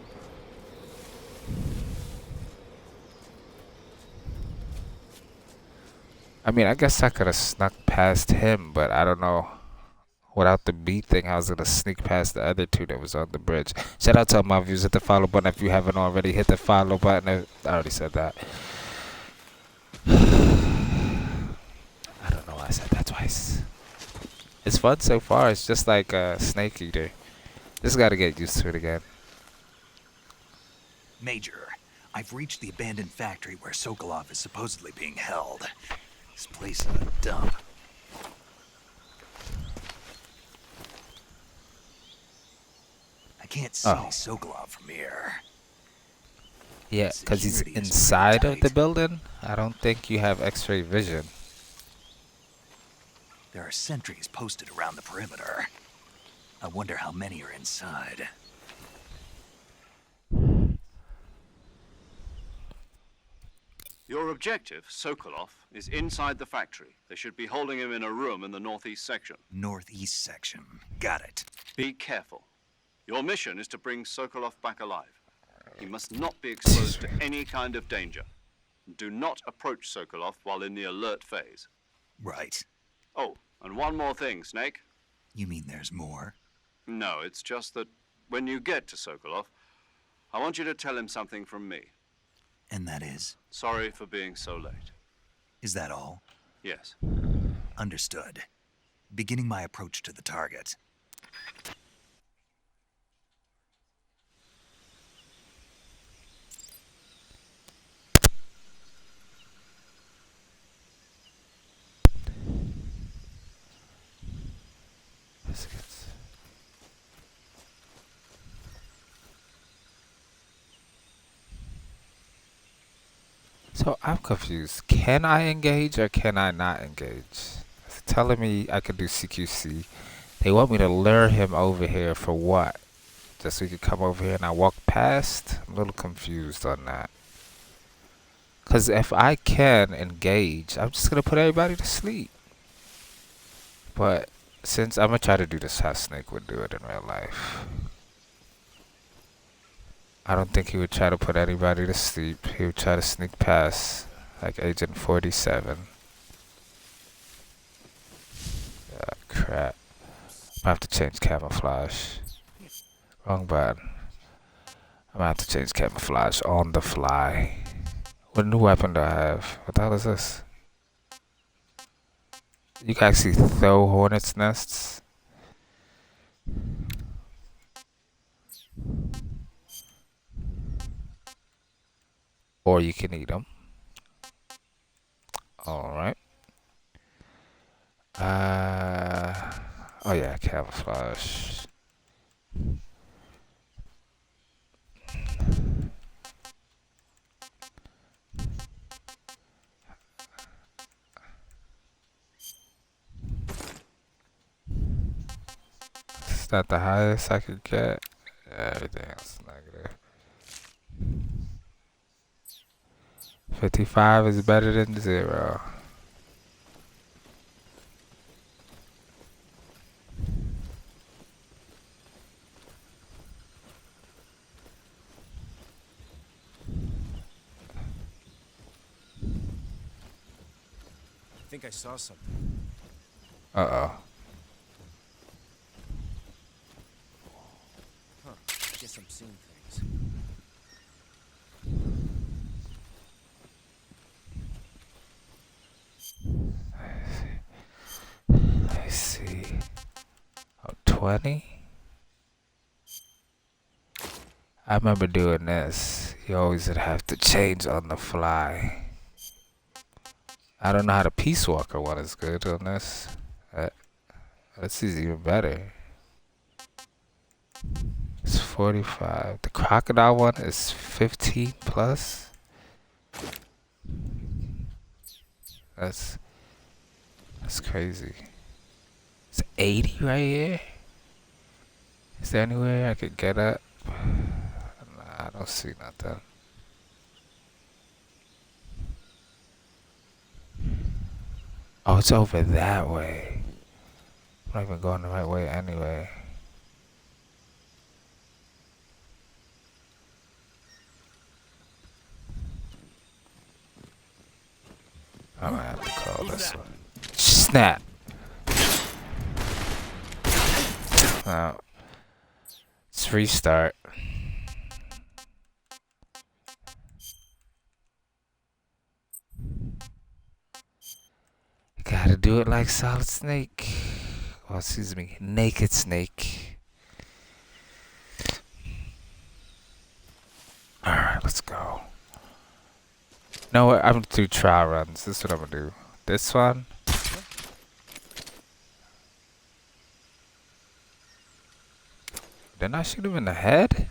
I mean, I guess I could have snuck past him, but I don't know. Without the B thing, I was gonna sneak past the other two that was on the bridge. Shout out to all my viewers. Hit the follow button if you haven't already. Hit the follow button. I already said that. I don't know why I said that twice. It's fun so far. It's just like a Snake Eater. Just gotta get used to it again. Major, I've reached the abandoned factory where Sokolov is supposedly being held. This place is a dump. I can't see Sokolov from here. Yeah, because he's Security is inside pretty of the tight. building. I don't think you have X-ray vision. There are sentries posted around the perimeter. I wonder how many are inside. Your objective, Sokolov, is inside the factory. They should be holding him in a room in the northeast section. Northeast section. Got it. Be careful. Your mission is to bring Sokolov back alive. He must not be exposed to any kind of danger. Do not approach Sokolov while in the alert phase. Right. Oh, and one more thing, Snake. You mean there's more? No, it's just that when you get to Sokolov, I want you to tell him something from me. And that is? Sorry for being so late. Is that all? Yes. Understood. Beginning my approach to the target. So I'm confused. Can I engage or can I not engage? It's telling me I could do CQC. They want me to lure him over here for what? Just so he could come over here and I walk past? I'm a little confused on that. Because if I can engage, I'm just going to put everybody to sleep. But since I'm going to try to do this how Snake would do it in real life. I don't think he would try to put anybody to sleep. He would try to sneak past, like Agent 47. Ah, crap. I have to change camouflage. Wrong button. I'm gonna have to change camouflage on the fly. What new weapon do I have? What the hell is this? You can actually throw hornet's nests. Or you can eat them. Alright. Oh yeah, camouflage. Is that the highest I could get? Yeah, everything else is negative. 55 is better than 0. I think I saw something. Uh-oh. Huh. Guess I'm seeing things. I see. Oh, 20? I remember doing this. You always would have to change on the fly. I don't know how the Peace Walker one is good on this. This is even better. It's 45. The Crocodile one is 15 plus. That's crazy. It's 80 right here. Is there anywhere I could get up? Nah, I don't see nothing. Oh, it's over that way. I'm not even going the right way anyway. I'm gonna have to call this one. Snap! Now, let's restart. Gotta do it like Solid Snake. Oh, excuse me, Naked Snake. Alright, let's go. No, what? I'm gonna do trial runs. This is what I'm gonna do. This one. Didn't I shoot him in the head?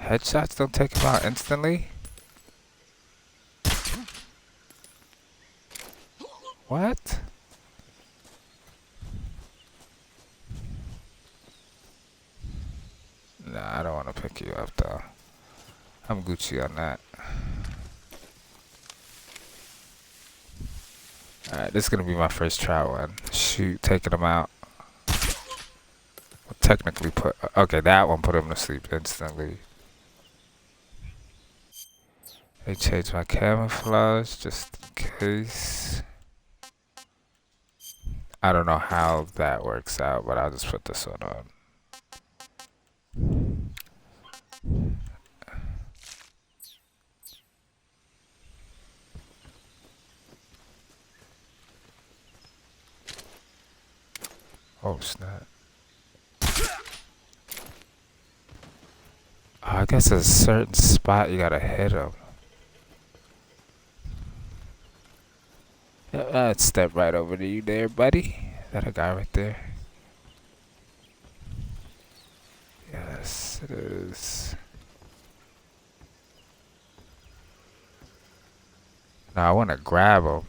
Headshots don't take him out instantly? What? Nah, I don't want to pick you up though. I'm Gucci on that. Alright, this is gonna be my first trial one. Shoot, taking him out. Well, technically put... Okay, that one put him to sleep instantly. They changed my camouflage just in case. I don't know how that works out, but I'll just put this one on. Oh, snap. Oh, I guess there's a certain spot you gotta hit him. I'd step right over to you there, buddy. Is that a guy right there? Yes, it is. Now I want to grab him.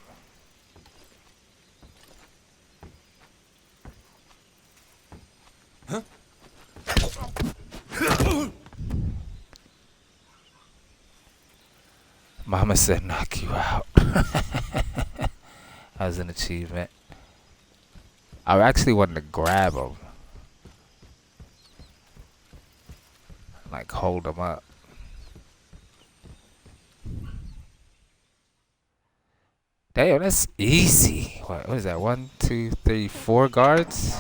Huh? Mama said knock you out. That was an achievement. I actually wanted to grab him. Like hold him up. Damn, that's easy. What is that? 1, 2, 3, 4 guards?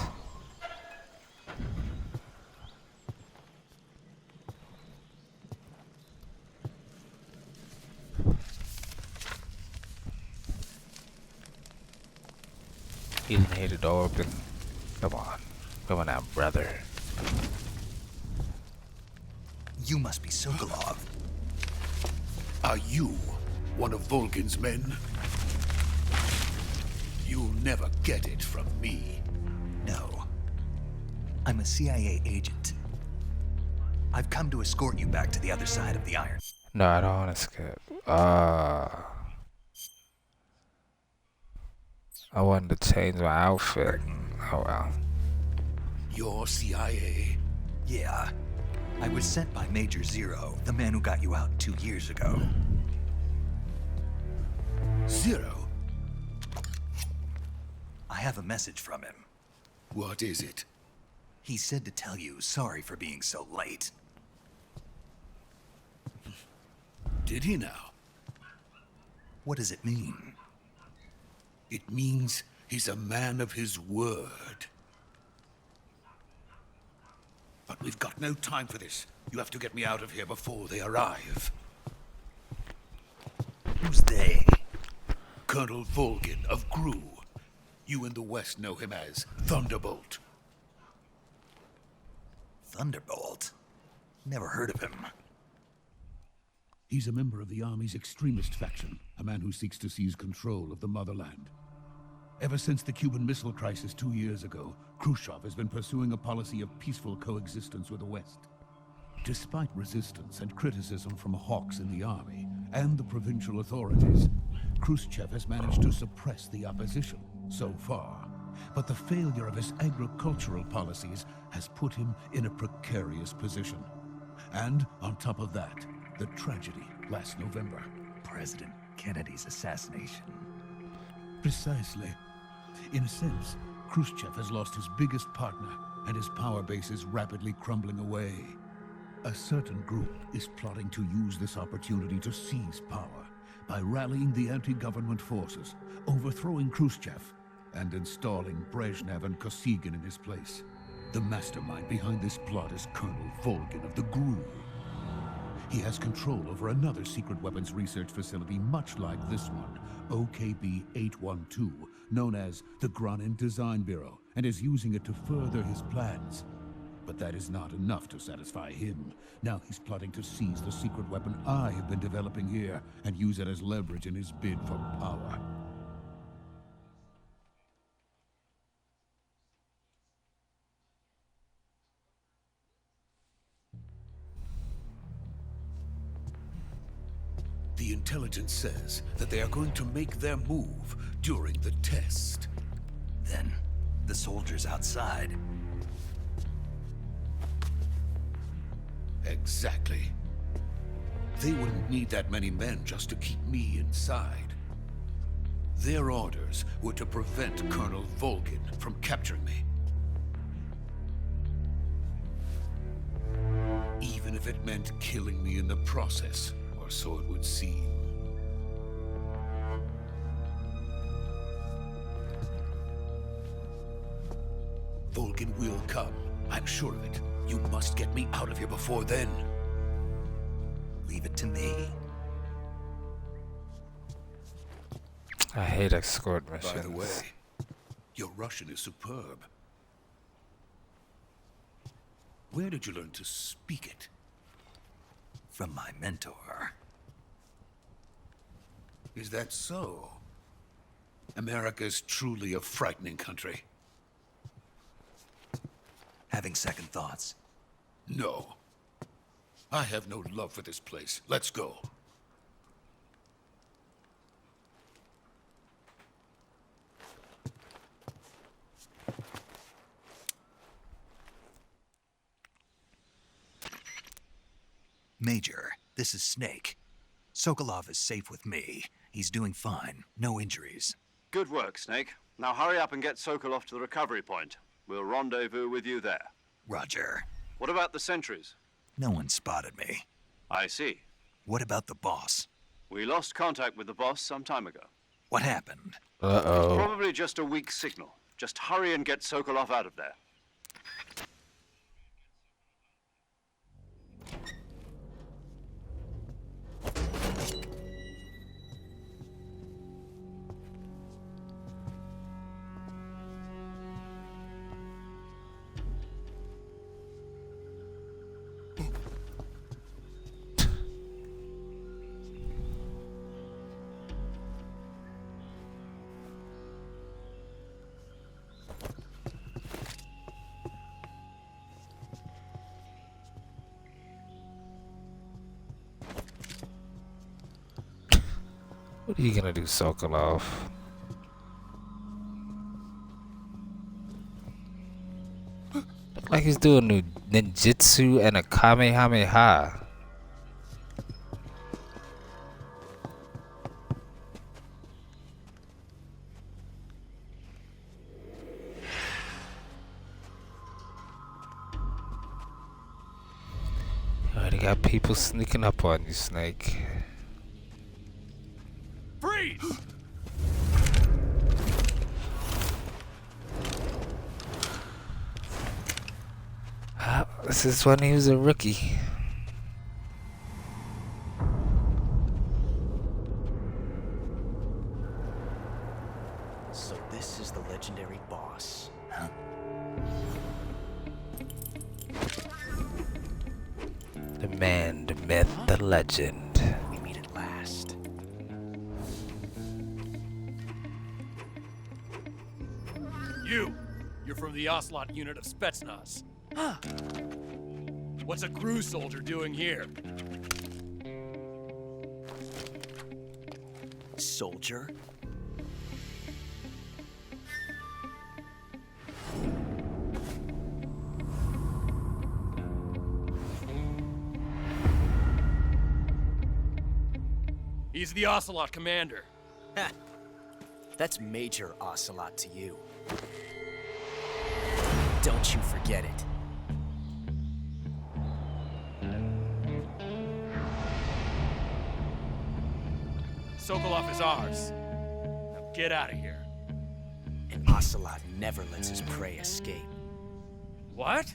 He didn't hit the door open. Come on. Come on now, brother. You must be Sokolov. Are you one of Volgin's men? You'll never get it from me. No. I'm a CIA agent. I've come to escort you back to the other side of the Iron. No, I don't want to skip. I wanted to change my outfit. Oh well. You're CIA? Yeah. I was sent by Major Zero, the man who got you out 2 years ago. Zero? I have a message from him. What is it? He said to tell you sorry for being so late. Did he now? What does it mean? It means he's a man of his word. But we've got no time for this. You have to get me out of here before they arrive. Who's they? Colonel Volgin of GRU. You in the West know him as Thunderbolt. Thunderbolt? Never heard of him. He's a member of the Army's extremist faction, a man who seeks to seize control of the motherland. Ever since the Cuban Missile Crisis 2 years ago, Khrushchev has been pursuing a policy of peaceful coexistence with the West. Despite resistance and criticism from hawks in the army and the provincial authorities, Khrushchev has managed to suppress the opposition so far. But the failure of his agricultural policies has put him in a precarious position. And on top of that, the tragedy last November. President Kennedy's assassination. Precisely. In a sense, Khrushchev has lost his biggest partner, and his power base is rapidly crumbling away. A certain group is plotting to use this opportunity to seize power by rallying the anti-government forces, overthrowing Khrushchev, and installing Brezhnev and Kosygin in his place. The mastermind behind this plot is Colonel Volgin of the GRU. He has control over another secret weapons research facility much like this one, OKB-812, known as the Granin Design Bureau, and is using it to further his plans. But that is not enough to satisfy him. Now he's plotting to seize the secret weapon I have been developing here and use it as leverage in his bid for power. The intelligence says that they are going to make their move during the test. Then, the soldiers outside. Exactly. They wouldn't need that many men just to keep me inside. Their orders were to prevent Colonel Volgin from capturing me. Even if it meant killing me in the process, or so it would seem. Volgin will come. I'm sure of it. You must get me out of here before then. Leave it to me. I hate escort missions. By the way, your Russian is superb. Where did you learn to speak it? From my mentor. Is that so? America's truly a frightening country. Having second thoughts. No. I have no love for this place. Let's go. Major, this is Snake. Sokolov is safe with me. He's doing fine. No injuries. Good work, Snake. Now hurry up and get Sokolov to the recovery point. We'll rendezvous with you there. Roger. What about the sentries? No one spotted me. I see. What about the boss? We lost contact with the boss some time ago. What happened? Uh-oh. Probably just a weak signal. Just hurry and get Sokolov out of there. What are you gonna do, Sokolov? Look like he's doing a ninjutsu and a kamehameha. Already got people sneaking up on you, Snake. Freeze! This is when he was a rookie. So this is the legendary boss. Huh? The man, the myth, the legend. We meet at last. You're from the Ocelot unit of Spetsnaz. What's a GRU soldier doing here? Soldier? He's the Ocelot commander. That's Major Ocelot to you. Don't you forget it. Sokolov is ours. Now get out of here. And Ocelot never lets his prey escape. What?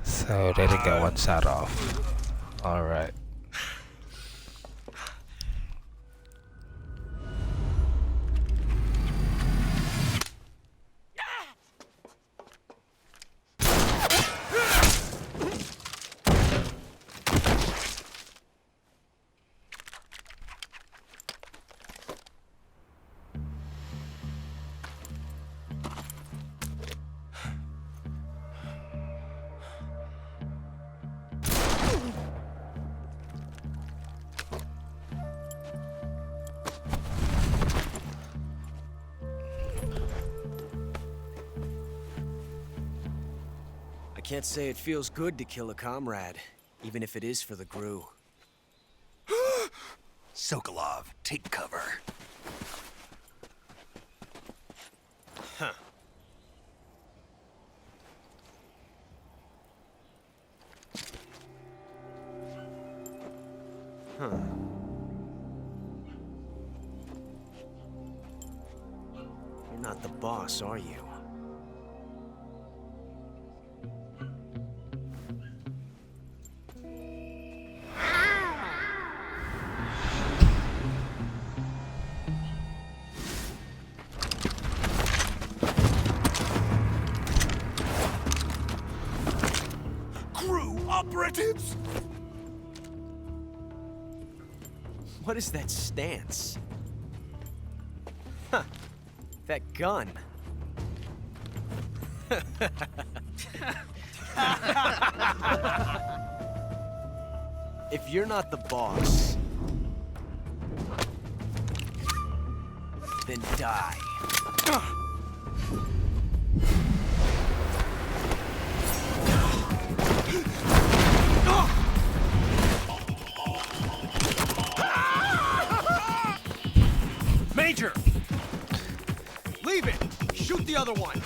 So they didn't get one shot off. Alright. I can't say it feels good to kill a comrade, even if it is for the GRU. Sokolov, take cover. Huh. Huh. You're not the boss, are you? Operatives? What is that stance? Huh. That gun. If you're not the boss, then die. Major! Leave it! Shoot the other one!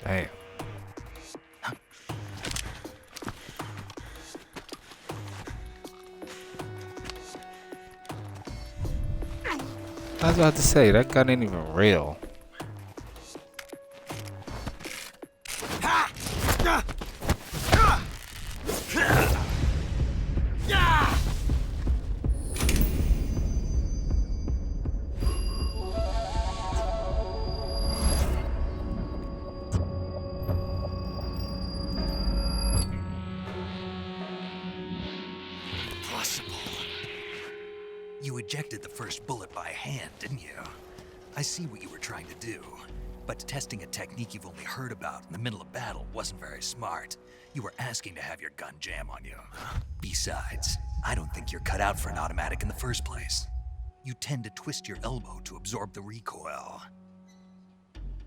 Hey. I was about to say, that gun ain't even real. You ejected the first bullet by hand, didn't you? I see what you were trying to do. But testing a technique you've only heard about in the middle of battle wasn't very smart. You were asking to have your gun jam on you. Besides, I don't think you're cut out for an automatic in the first place. You tend to twist your elbow to absorb the recoil.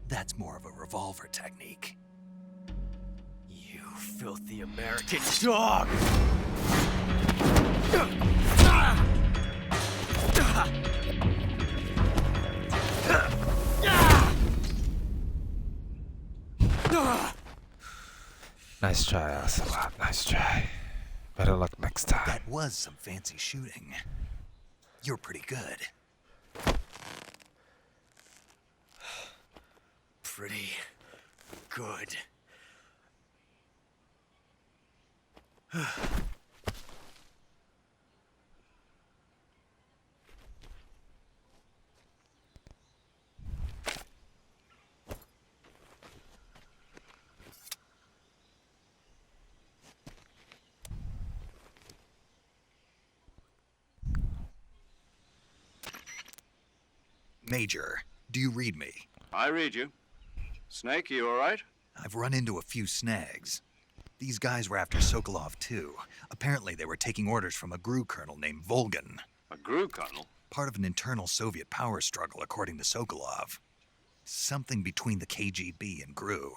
That's more of a revolver technique. You filthy American dog! Nice try, Ocelot. Nice try. Better luck next time. That was some fancy shooting. You're pretty good. Pretty good. Major, do you read me? I read you. Snake, you all right? I've run into a few snags. These guys were after Sokolov, too. Apparently, they were taking orders from a GRU colonel named Volgan. A GRU colonel? Part of an internal Soviet power struggle, according to Sokolov. Something between the KGB and GRU.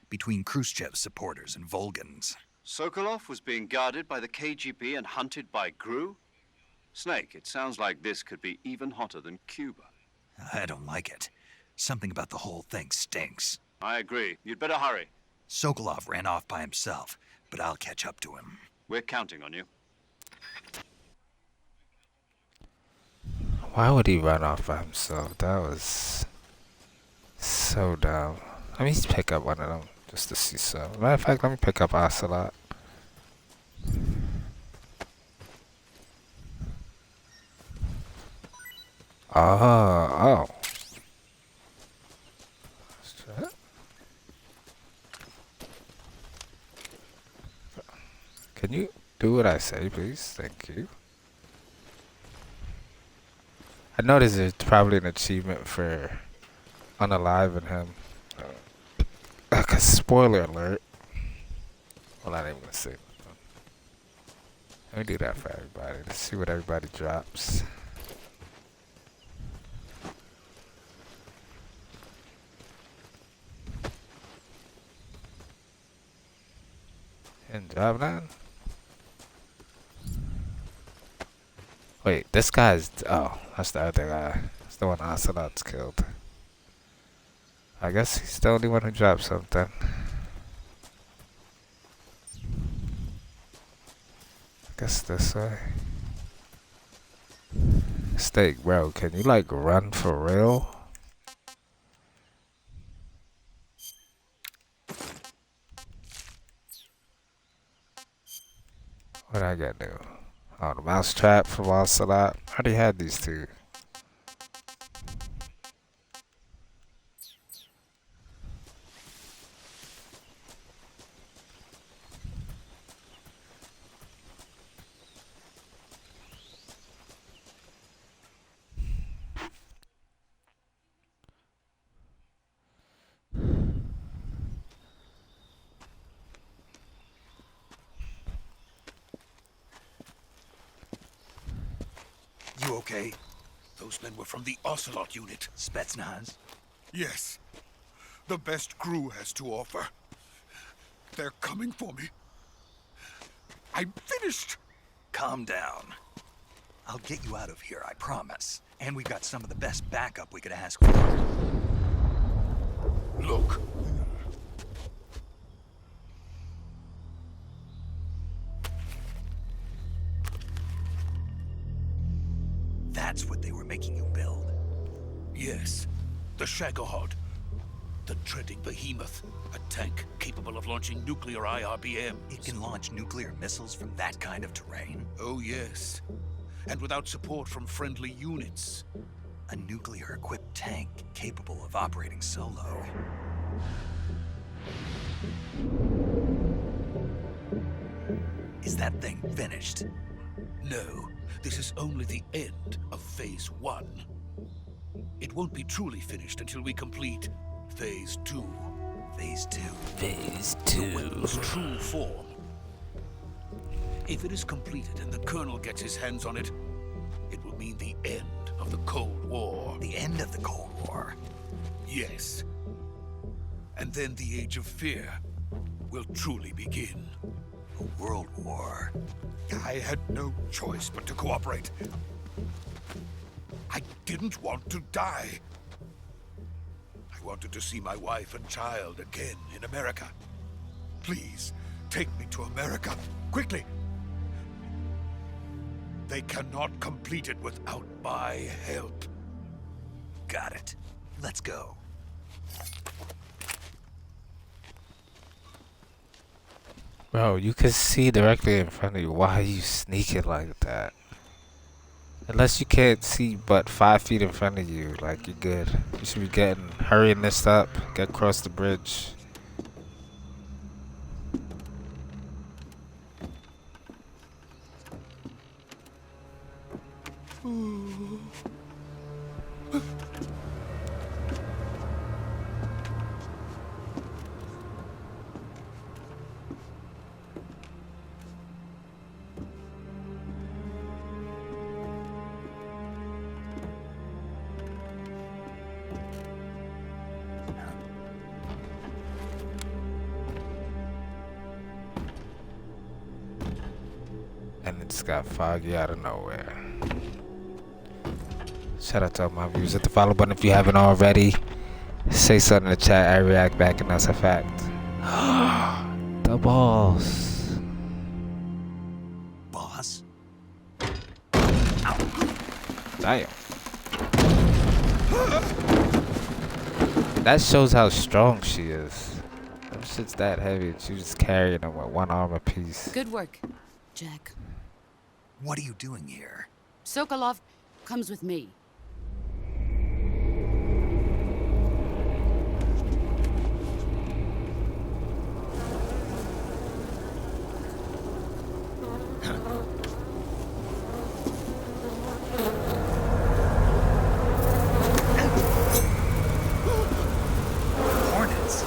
Between Khrushchev's supporters and Volgan's. Sokolov was being guarded by the KGB and hunted by GRU? Snake, it sounds like this could be even hotter than Cuba. I don't like it. Something about the whole thing stinks. I agree. You'd better hurry. Sokolov ran off by himself, but I'll catch up to him. We're counting on you. Why would he run off by himself? That was so dumb. Let me pick up one of them just to see some. Matter of fact, let me pick up Ocelot. Oh. Can you do what I say, please? Thank you. I know there's probably an achievement for unaliving him. Spoiler alert. Well, I ain't gonna say. Let me do that for everybody. Let's see what everybody drops. And drop none. Wait, this guy's. Oh, that's the other guy. That's the one Ocelot's killed. I guess he's the only one who dropped something. I guess this way. Steak, bro, can you like run for real? What I gotta do? Oh, the mousetrap from Ocelot. I already had these two. You okay? Those men were from the Ocelot unit. Spetsnaz? Yes. The best GRU has to offer. They're coming for me. I'm finished. Calm down. I'll get you out of here, I promise. And we've got some of the best backup we could ask for. Look. That's what they were making you build? Yes. The Shagohod. The treading behemoth. A tank capable of launching nuclear IRBMs. It can launch nuclear missiles from that kind of terrain? Oh, yes. And without support from friendly units. A nuclear-equipped tank capable of operating solo. Is that thing finished? No. This is only the end of Phase 1. It won't be truly finished until we complete Phase 2. Phase 2? Phase The 2. weapon's true form. If it is completed and the Colonel gets his hands on it, it will mean the end of the Cold War. The end of the Cold War? Yes. And then the Age of Fear will truly begin. A world war? I had no choice but to cooperate. I didn't want to die. I wanted to see my wife and child again in America. Please, take me to America, quickly. They cannot complete it without my help. Got it. Let's go. Bro, you can see directly in front of you. Why are you sneaking like that? Unless you can't see but 5 feet in front of you, like you're good. You should be hurrying this up, get across the bridge. just got foggy out of nowhere. Shout out to all my viewers. Hit the follow button if you haven't already. Say something in the chat. I react back, and that's a fact. The balls. Boss? Damn. That shows how strong she is. That shit's that heavy. She just carrying them with one arm apiece. Good work, Jack. What are you doing here? Sokolov comes with me. Hornets?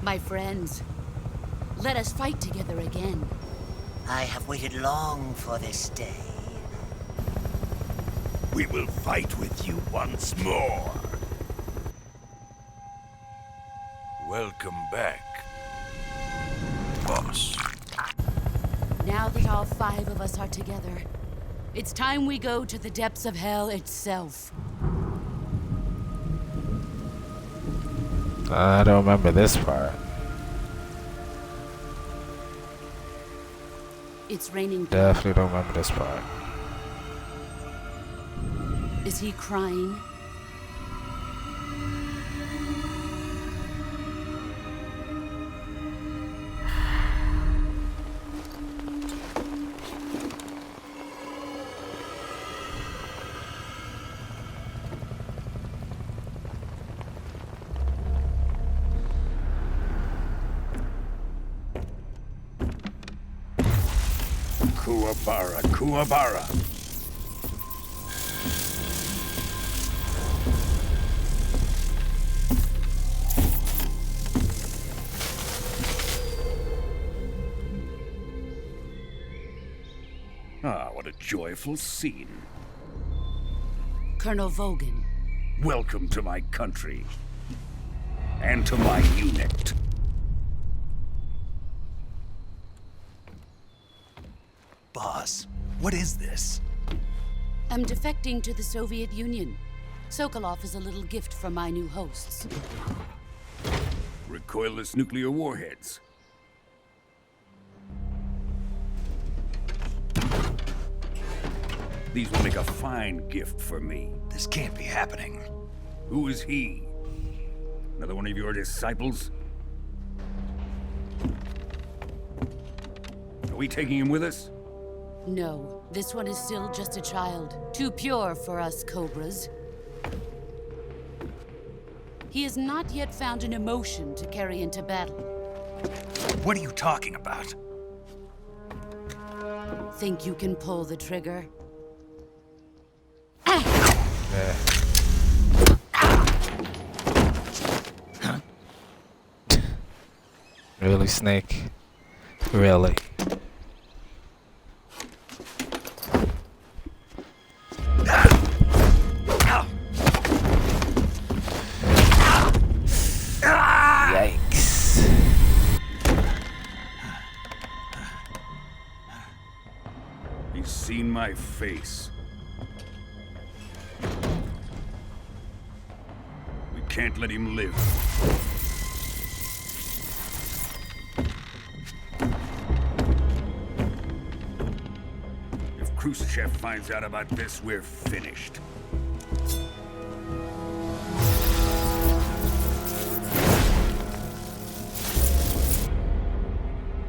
My friends, let us fight together again. I have waited long for this day. We will fight with you once more. Welcome back, boss. Now that all 5 of us are together, it's time we go to the depths of hell itself. I don't remember this part. It's raining. Definitely don't remember this part. Is he crying? Kuwabara, Kuwabara. Ah, what a joyful scene. Colonel Vogan. Welcome to my country. And to my unit. Boss, what is this? I'm defecting to the Soviet Union. Sokolov is a little gift from my new hosts. Recoilless nuclear warheads. These will make a fine gift for me. This can't be happening. Who is he? Another one of your disciples? Are we taking him with us? No, this one is still just a child. Too pure for us Cobras. He has not yet found an emotion to carry into battle. What are you talking about? Think you can pull the trigger? Yeah. Really, Snake? Really? Yikes. He's seen my face. We can't let him live. If Khrushchev finds out about this, we're finished.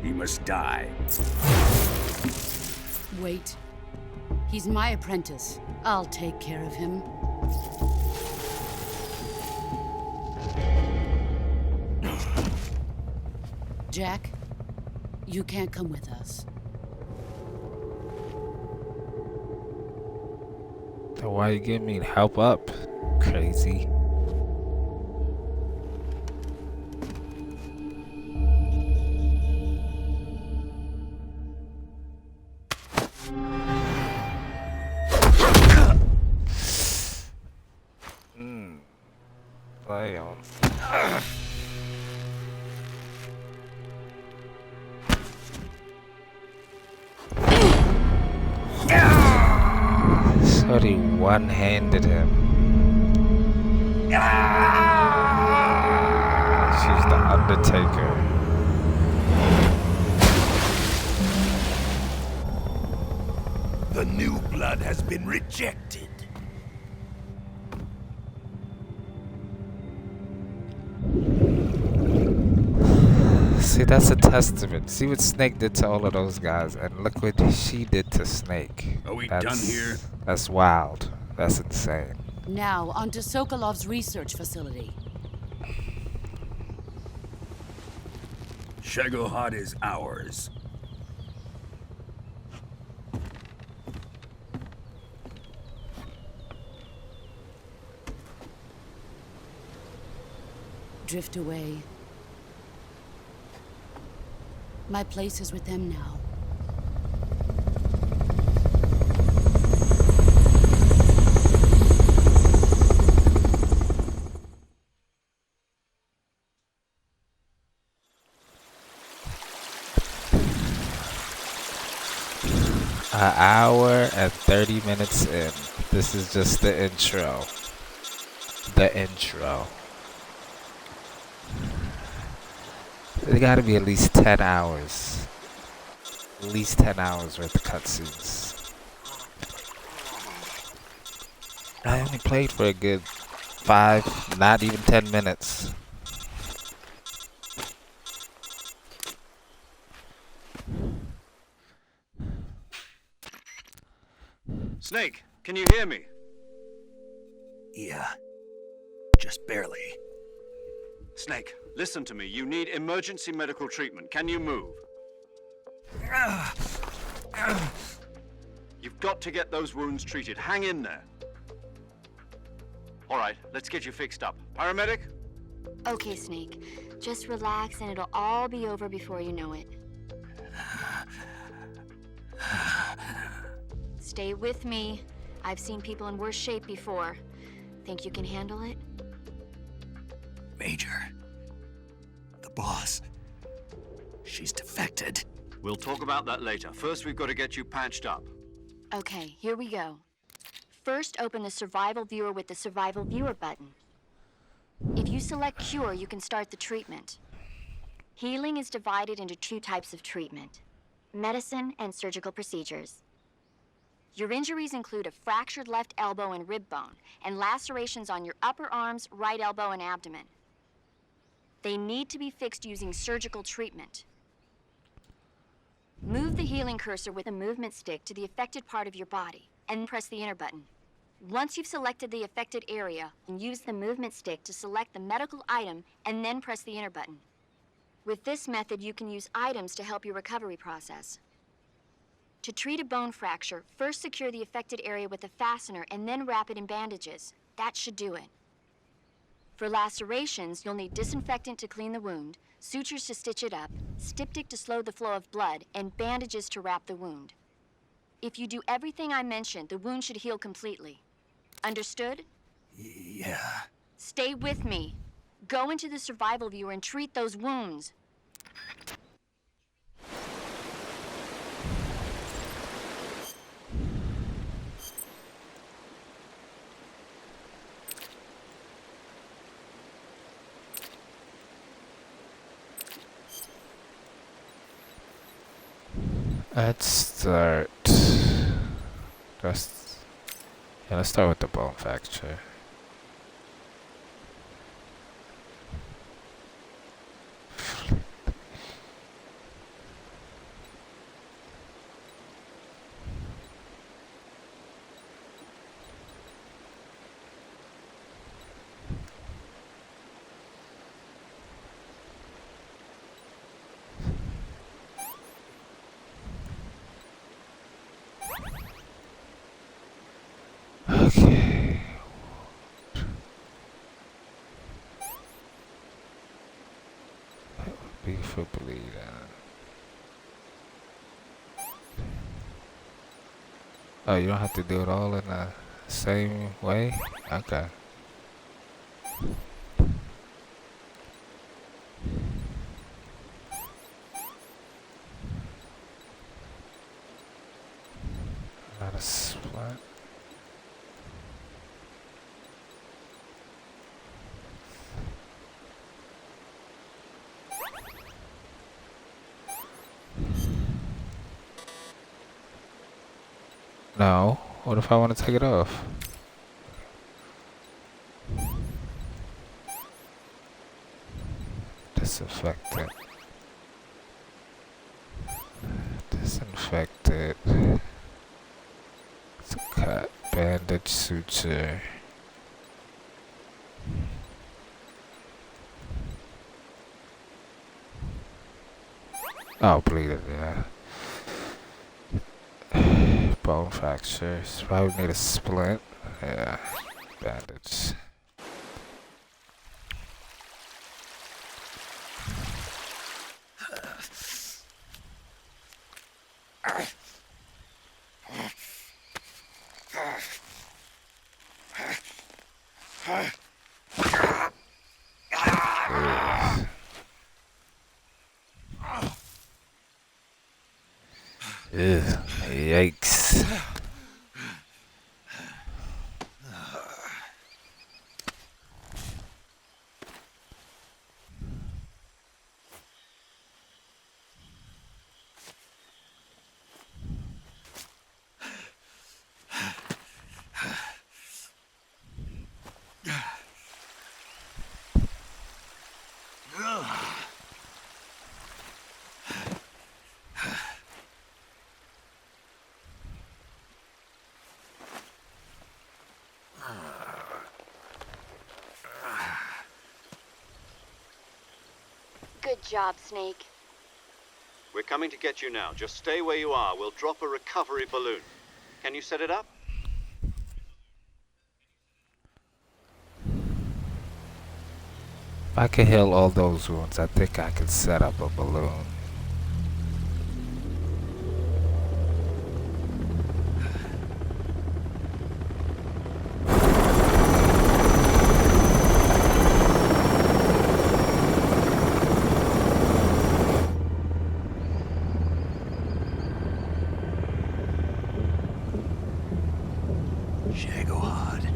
He must die. Wait. He's my apprentice. I'll take care of him. Jack, you can't come with us. Then why you giving me help up? Crazy. Play on. Sorry, one-handed him. She's the Undertaker. The new blood has been rejected. See, that's a testament. See what Snake did to all of those guys, and look what she did to Snake. Are we done here? That's wild. That's insane. Now, onto Sokolov's research facility. Shagohod is ours. Drift away. My place is with them now. An hour and 30 minutes in. This is just the intro. The intro. There gotta be at least 10 hours. At least 10 hours worth of cutscenes. I only played for a good 5, not even 10 minutes. Snake, can you hear me? Yeah. Just barely. Snake, listen to me. You need emergency medical treatment. Can you move? You've got to get those wounds treated. Hang in there. All right, let's get you fixed up. Paramedic? Okay, Snake. Just relax and it'll all be over before you know it. Stay with me. I've seen people in worse shape before. Think you can handle it? Major. The boss. She's defected. We'll talk about that later. First, we've got to get you patched up. Okay, here we go. First, open the Survival Viewer with the Survival Viewer button. If you select Cure, you can start the treatment. Healing is divided into 2 types of treatment: medicine and surgical procedures. Your injuries include a fractured left elbow and rib bone, and lacerations on your upper arms, right elbow, and abdomen. They need to be fixed using surgical treatment. Move the healing cursor with a movement stick to the affected part of your body, and press the enter button. Once you've selected the affected area, use the movement stick to select the medical item, and then press the enter button. With this method, you can use items to help your recovery process. To treat a bone fracture, first secure the affected area with a fastener and then wrap it in bandages. That should do it. For lacerations, you'll need disinfectant to clean the wound, sutures to stitch it up, styptic to slow the flow of blood, and bandages to wrap the wound. If you do everything I mentioned, the wound should heal completely. Understood? Yeah. Stay with me. Go into the Survival Viewer and treat those wounds. Let's start. Let's start with the bone fracture. B for bleeding. Oh, you don't have to do it all in the same way? Okay. Not a splat. No. What if I want to take it off? Disinfectant. Disinfected. It's a cut. Bandage suture. Oh, bleeding, yeah. Bone fractures. Probably need a splint. Yeah. Bandage. Ugh, yikes. Good job, Snake. We're coming to get you now. Just stay where you are. We'll drop a recovery balloon. Can you set it up? If I can heal all those wounds, I think I can set up a balloon. Shagohod.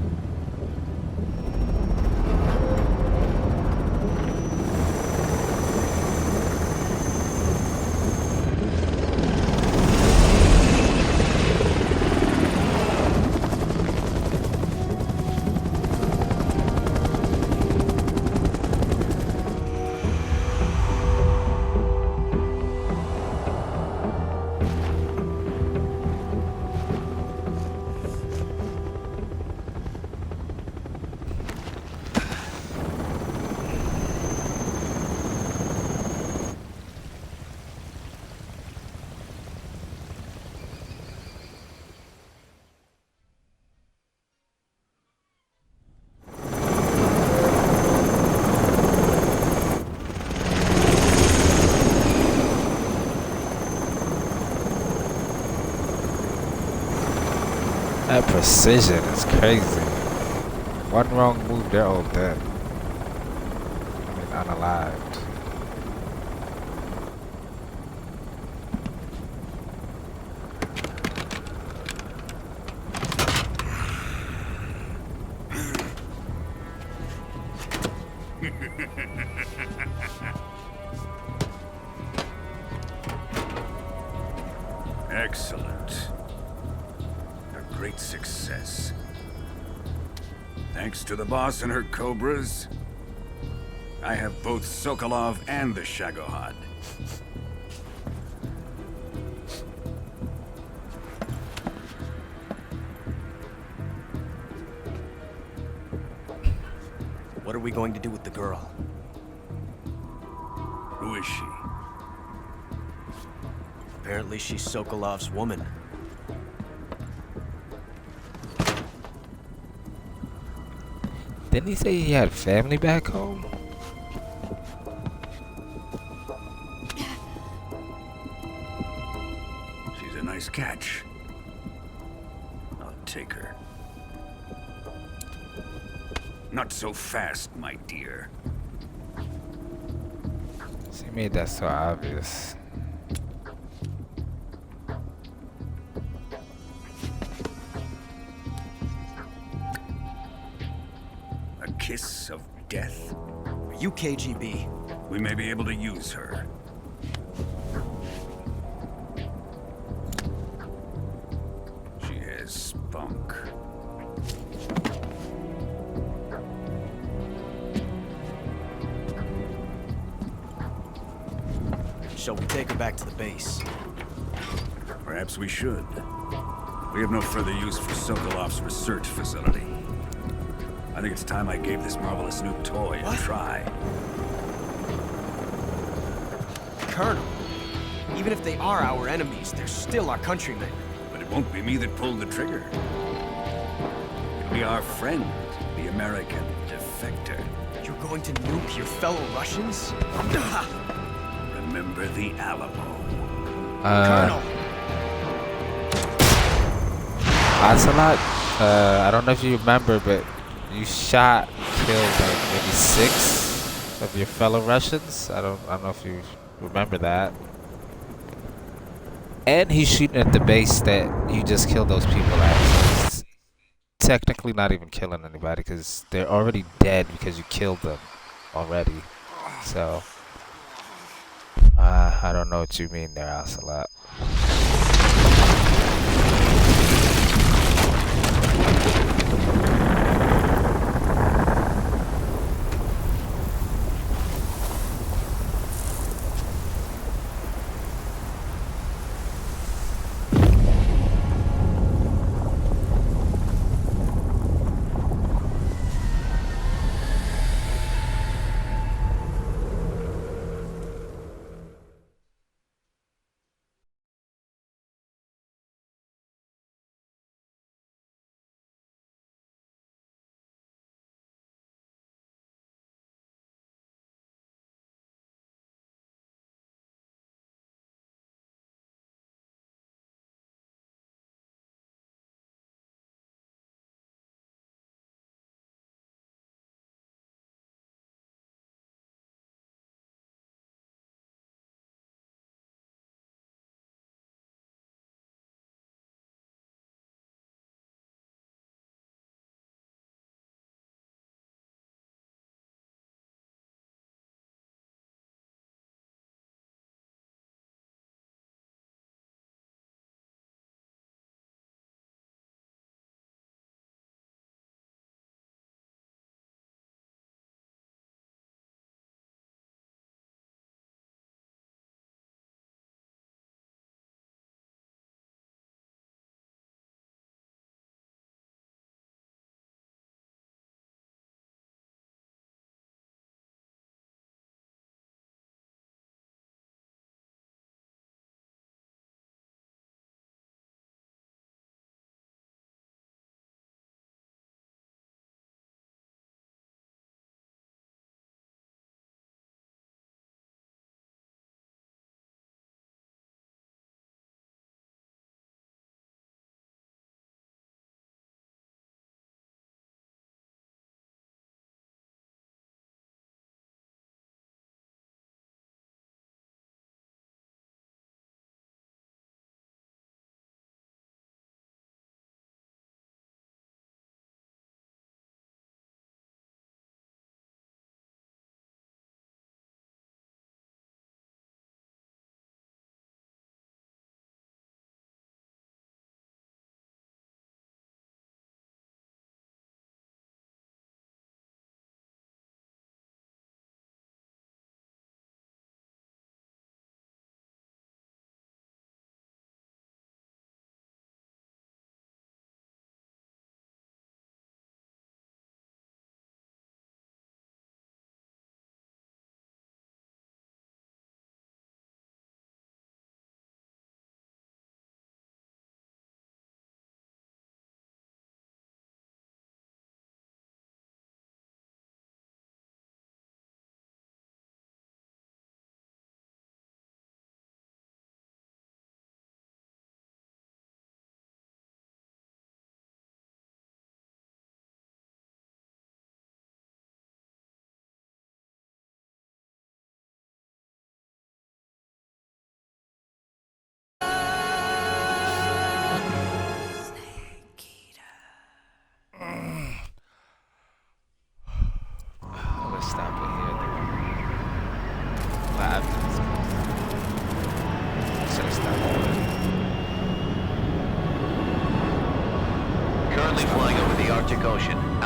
That precision is crazy. One wrong move, they're all dead. I mean, unalived. Excellent. A great success. Thanks to the boss and her cobras, I have both Sokolov and the Shagohod. What are we going to do with the girl? Who is she? Apparently she's Sokolov's woman. Didn't he say he had family back home? Nice catch. I'll take her. Not so fast, my dear. She made that so obvious. A kiss of death? Are you KGB? We may be able to use her. She has spunk. Shall we take her back to the base? Perhaps we should. We have no further use for Sokolov's research facility. I think it's time I gave this marvelous new toy a try. Colonel, even if they are our enemies, they're still our countrymen. But it won't be me that pulled the trigger. It'll be our friend, the American defector. You're going to nuke your fellow Russians? Remember the Alamo. Colonel! Ocelot, I don't know if you remember, but you shot, killed like maybe 6 of your fellow Russians. I don't know if you remember that. And he's shooting at the base that you just killed those people at. It's technically not even killing anybody because they're already dead because you killed them already. So, I don't know what you mean there, Ocelot.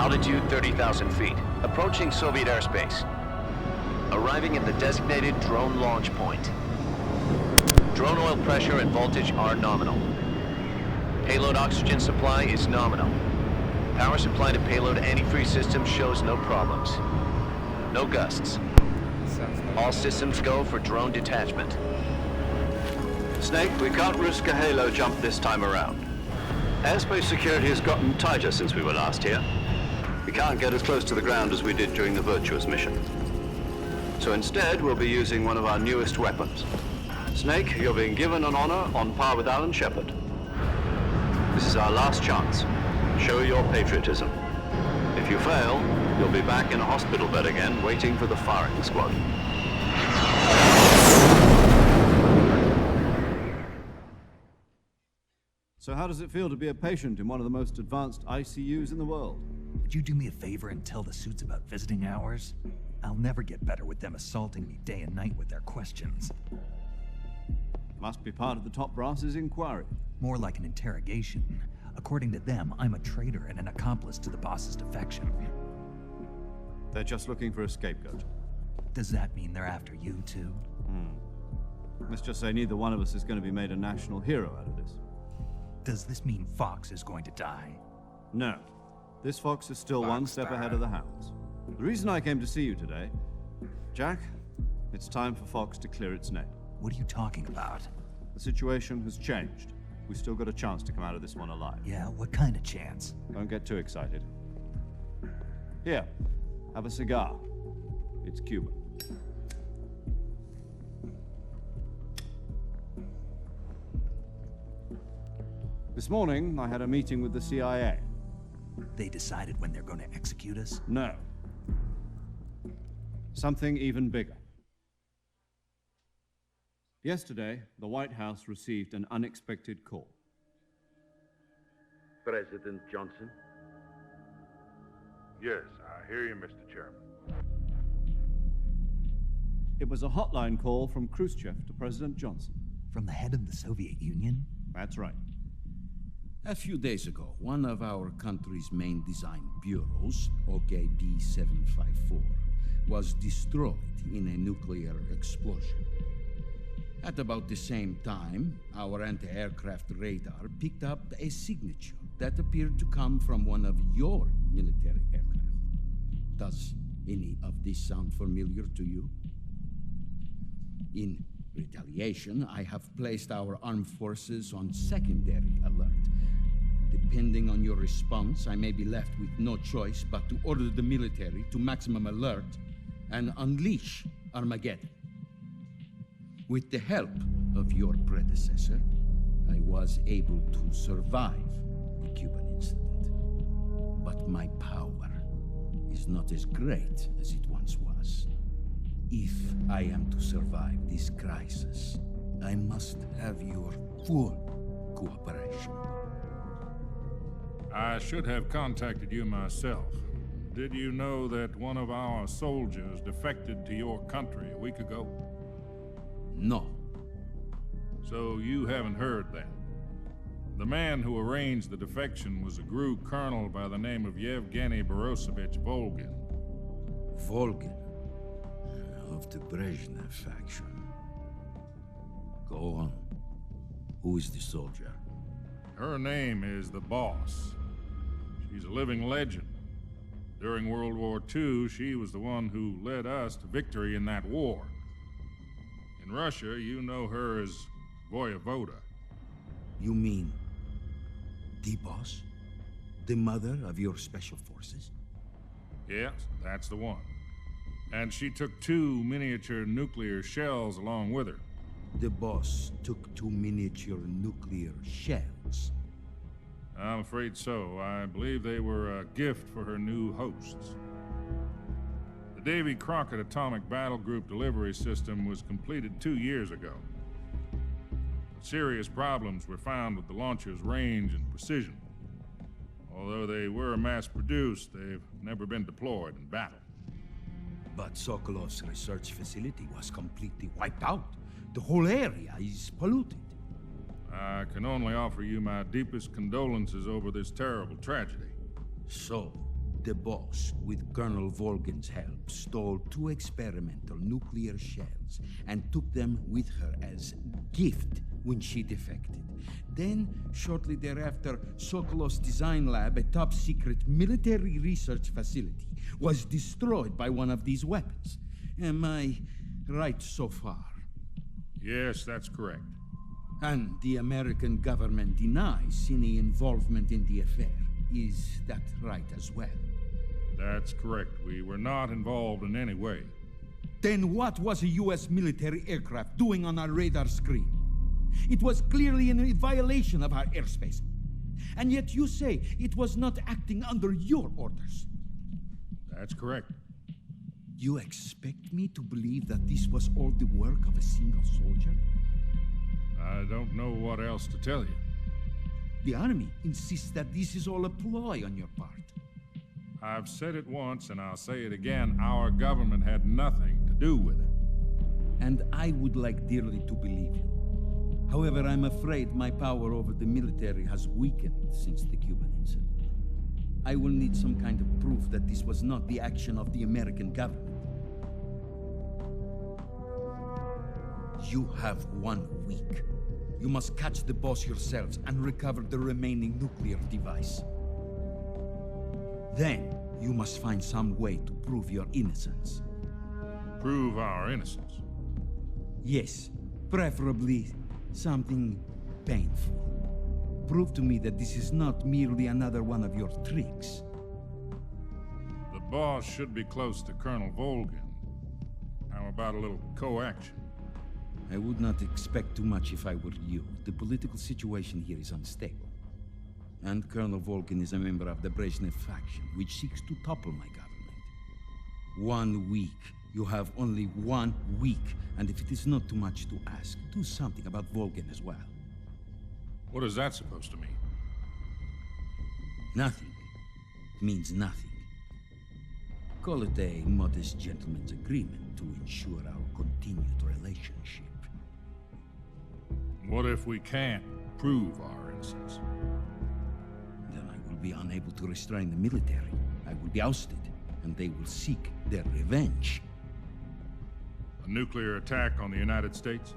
Altitude 30,000 feet. Approaching Soviet airspace. Arriving at the designated drone launch point. Drone oil pressure and voltage are nominal. Payload oxygen supply is nominal. Power supply to payload antifreeze system shows no problems. No gusts. All systems go for drone detachment. Snake, we can't risk a halo jump this time around. Airspace security has gotten tighter since we were last here. We can't get as close to the ground as we did during the Virtuous mission. So instead, we'll be using one of our newest weapons. Snake, you're being given an honor on par with Alan Shepard. This is our last chance. Show your patriotism. If you fail, you'll be back in a hospital bed again, waiting for the firing squad. So how does it feel to be a patient in one of the most advanced ICUs in the world? Would you do me a favor and tell the suits about visiting hours? I'll never get better with them assaulting me day and night with their questions. Must be part of the top brass's inquiry. More like an interrogation. According to them, I'm a traitor and an accomplice to the boss's defection. They're just looking for a scapegoat. Does that mean they're after you, too? Let's just say neither one of us is going to be made a national hero out of this. Does this mean Fox is going to die? No. This Fox is still one step ahead of the Hounds. The reason I came to see you today, Jack, it's time for Fox to clear its name. What are you talking about? The situation has changed. We still got a chance to come out of this one alive. Yeah, what kind of chance? Don't get too excited. Here, have a cigar. It's Cuban. This morning, I had a meeting with the CIA. They decided when they're going to execute us? No. Something even bigger. Yesterday, the White House received an unexpected call. President Johnson? Yes, I hear you, Mr. Chairman. It was a hotline call from Khrushchev to President Johnson. From the head of the Soviet Union? That's right. A few days ago, one of our country's main design bureaus, OKB 754, was destroyed in a nuclear explosion. At about the same time, our anti-aircraft radar picked up a signature that appeared to come from one of your military aircraft. Does any of this sound familiar to you? In retaliation, I have placed our armed forces on secondary alert. Depending on your response, I may be left with no choice but to order the military to maximum alert and unleash Armageddon. With the help of your predecessor, I was able to survive the Cuban incident. But my power is not as great as it once was. If I am to survive this crisis, I must have your full cooperation. I should have contacted you myself. Did you know that one of our soldiers defected to your country a week ago? No. So you haven't heard then? The man who arranged the defection was a GRU colonel by the name of Yevgeny Borosovich Volgin. Volgin? Of the Brezhnev faction. Go on. Who is the soldier? Her name is the Boss. She's a living legend. During World War II, she was the one who led us to victory in that war. In Russia, you know her as Voyevoda. You mean the Boss? The mother of your special forces? Yes, that's the one. And she took 2 miniature nuclear shells along with her. The Boss took 2 miniature nuclear shells? I'm afraid so. I believe they were a gift for her new hosts. The Davy Crockett Atomic Battle Group delivery system was completed 2 years ago. Serious problems were found with the launcher's range and precision. Although they were mass-produced, they've never been deployed in battle. But Sokolov's research facility was completely wiped out. The whole area is polluted. I can only offer you my deepest condolences over this terrible tragedy. So, The boss, with Colonel Volgin's help, stole 2 experimental nuclear shells and took them with her as gift when she defected. Then, shortly thereafter, Sokolov's design lab, a top-secret military research facility, was destroyed by one of these weapons. Am I right so far? Yes, that's correct. And the American government denies any involvement in the affair. Is that right as well? That's correct. We were not involved in any way. Then what was a U.S. military aircraft doing on our radar screen? It was clearly in a violation of our airspace. And yet you say it was not acting under your orders. That's correct. You expect me to believe that this was all the work of a single soldier? I don't know what else to tell you. The Army insists that this is all a ploy on your part. I've said it once, and I'll say it again. Our government had nothing to do with it. And I would like dearly to believe you. However, I'm afraid my power over the military has weakened since the Cuban incident. I will need some kind of proof that this was not the action of the American government. You have 1 week. You must catch the boss yourselves and recover the remaining nuclear device. Then, you must find some way to prove your innocence. Prove our innocence? Yes, preferably something painful. Prove to me that this is not merely another one of your tricks. The boss should be close to Colonel Volgin. How about a little co-action? I would not expect too much if I were you. The political situation here is unstable. And Colonel Volgin is a member of the Brezhnev faction, which seeks to topple my government. 1 week. You have only 1 week. And if it is not too much to ask, do something about Volgin as well. What is that supposed to mean? Nothing. It means nothing. Call it a modest gentleman's agreement to ensure our continued relationship. What if we can't prove our innocence? Then I will be unable to restrain the military. I will be ousted, and they will seek their revenge. A nuclear attack on the United States?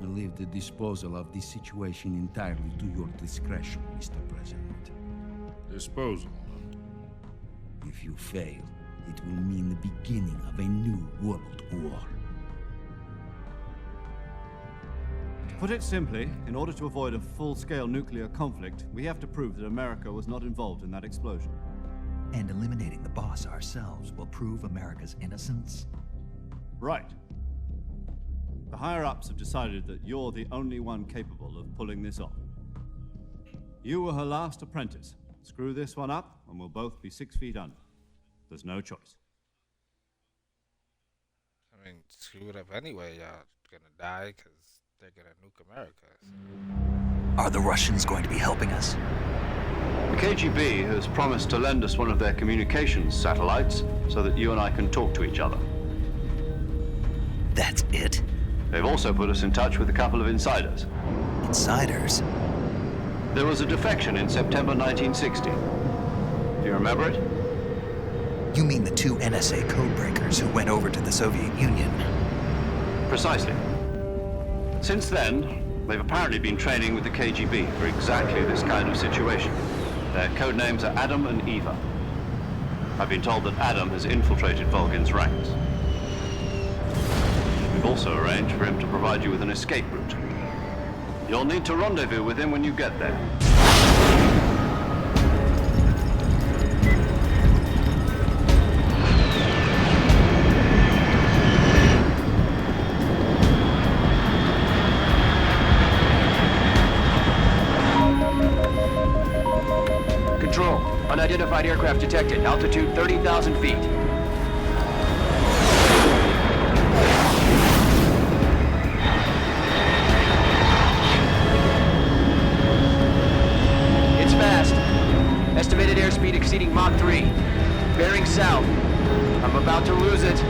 I leave the disposal of this situation entirely to your discretion, Mr. President. Disposal? If you fail, it will mean the beginning of a new world war. To put it simply, in order to avoid a full-scale nuclear conflict, we have to prove that America was not involved in that explosion. And eliminating the boss ourselves will prove America's innocence? Right. The higher-ups have decided that you're the only one capable of pulling this off. You were her last apprentice. Screw this one up, and we'll both be 6 feet under. There's no choice. I mean, screw it up anyway. Y'all gonna die because they're gonna nuke America. Are the Russians going to be helping us? The KGB has promised to lend us one of their communications satellites so that you and I can talk to each other. That's it? They've also put us in touch with a couple of insiders. Insiders? There was a defection in September 1960. Do you remember it? You mean the 2 NSA codebreakers who went over to the Soviet Union? Precisely. Since then, they've apparently been training with the KGB for exactly this kind of situation. Their code names are Adam and Eva. I've been told that Adam has infiltrated Volgin's ranks. We've also arranged for him to provide you with an escape route. You'll need to rendezvous with him when you get there. Control, unidentified aircraft detected. Altitude 30,000 feet. It's fast. Estimated airspeed exceeding Mach 3. Bearing south. I'm about to lose it.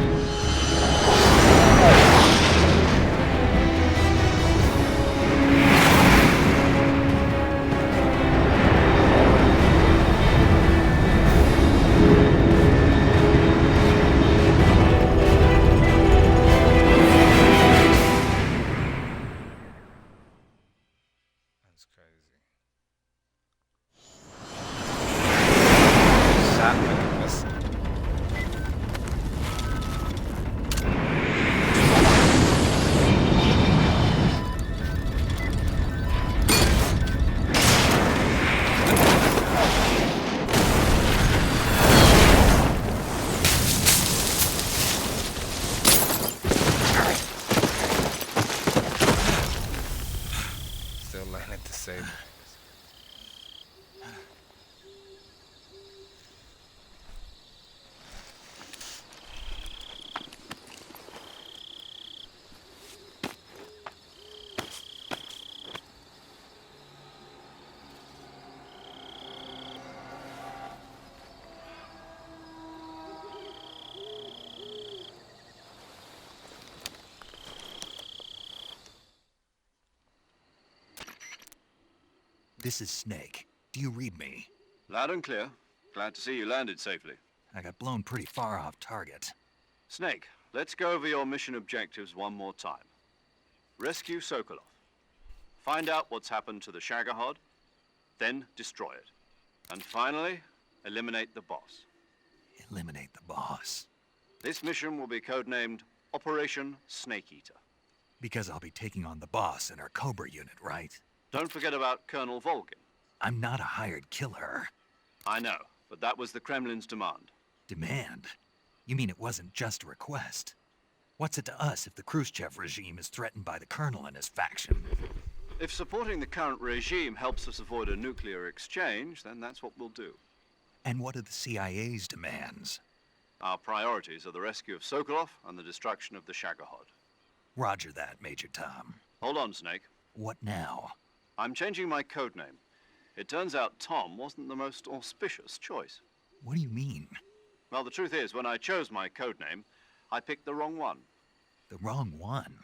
This is Snake. Do you read me? Loud and clear. Glad to see you landed safely. I got blown pretty far off target. Snake, let's go over your mission objectives one more time. Rescue Sokolov. Find out what's happened to the Shagohod, then destroy it. And finally, eliminate the boss. Eliminate the boss. This mission will be codenamed Operation Snake Eater. Because I'll be taking on the boss in our Cobra unit, right? Don't forget about Colonel Volgin. I'm not a hired killer. I know, but that was the Kremlin's demand. Demand? You mean it wasn't just a request? What's it to us if the Khrushchev regime is threatened by the Colonel and his faction? If supporting the current regime helps us avoid a nuclear exchange, then that's what we'll do. And what are the CIA's demands? Our priorities are the rescue of Sokolov and the destruction of the Shagohod. Roger that, Major Tom. Hold on, Snake. What now? I'm changing my codename. It turns out Tom wasn't the most auspicious choice. What do you mean? Well, the truth is, when I chose my codename, I picked the wrong one. The wrong one?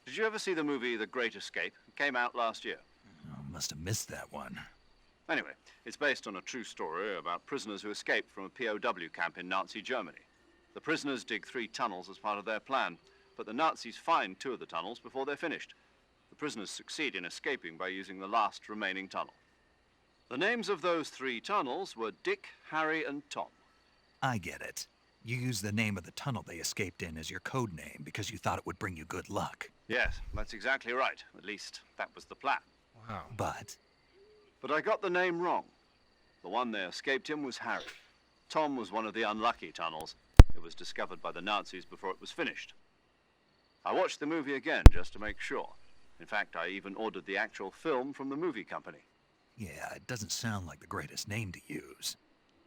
Did you ever see the movie The Great Escape? It came out last year. Oh, must have missed that one. Anyway, it's based on a true story about prisoners who escaped from a POW camp in Nazi Germany. The prisoners dig 3 tunnels as part of their plan, but the Nazis find 2 of the tunnels before they're finished. The prisoners succeed in escaping by using the last remaining tunnel. The names of those 3 tunnels were Dick, Harry, and Tom. I get it. You used the name of the tunnel they escaped in as your code name because you thought it would bring you good luck. Yes, that's exactly right. At least, that was the plan. Wow. But I got the name wrong. The one they escaped in was Harry. Tom was one of the unlucky tunnels. It was discovered by the Nazis before it was finished. I watched the movie again just to make sure. In fact, I even ordered the actual film from the movie company. yeah, it doesn't sound like the greatest name to use.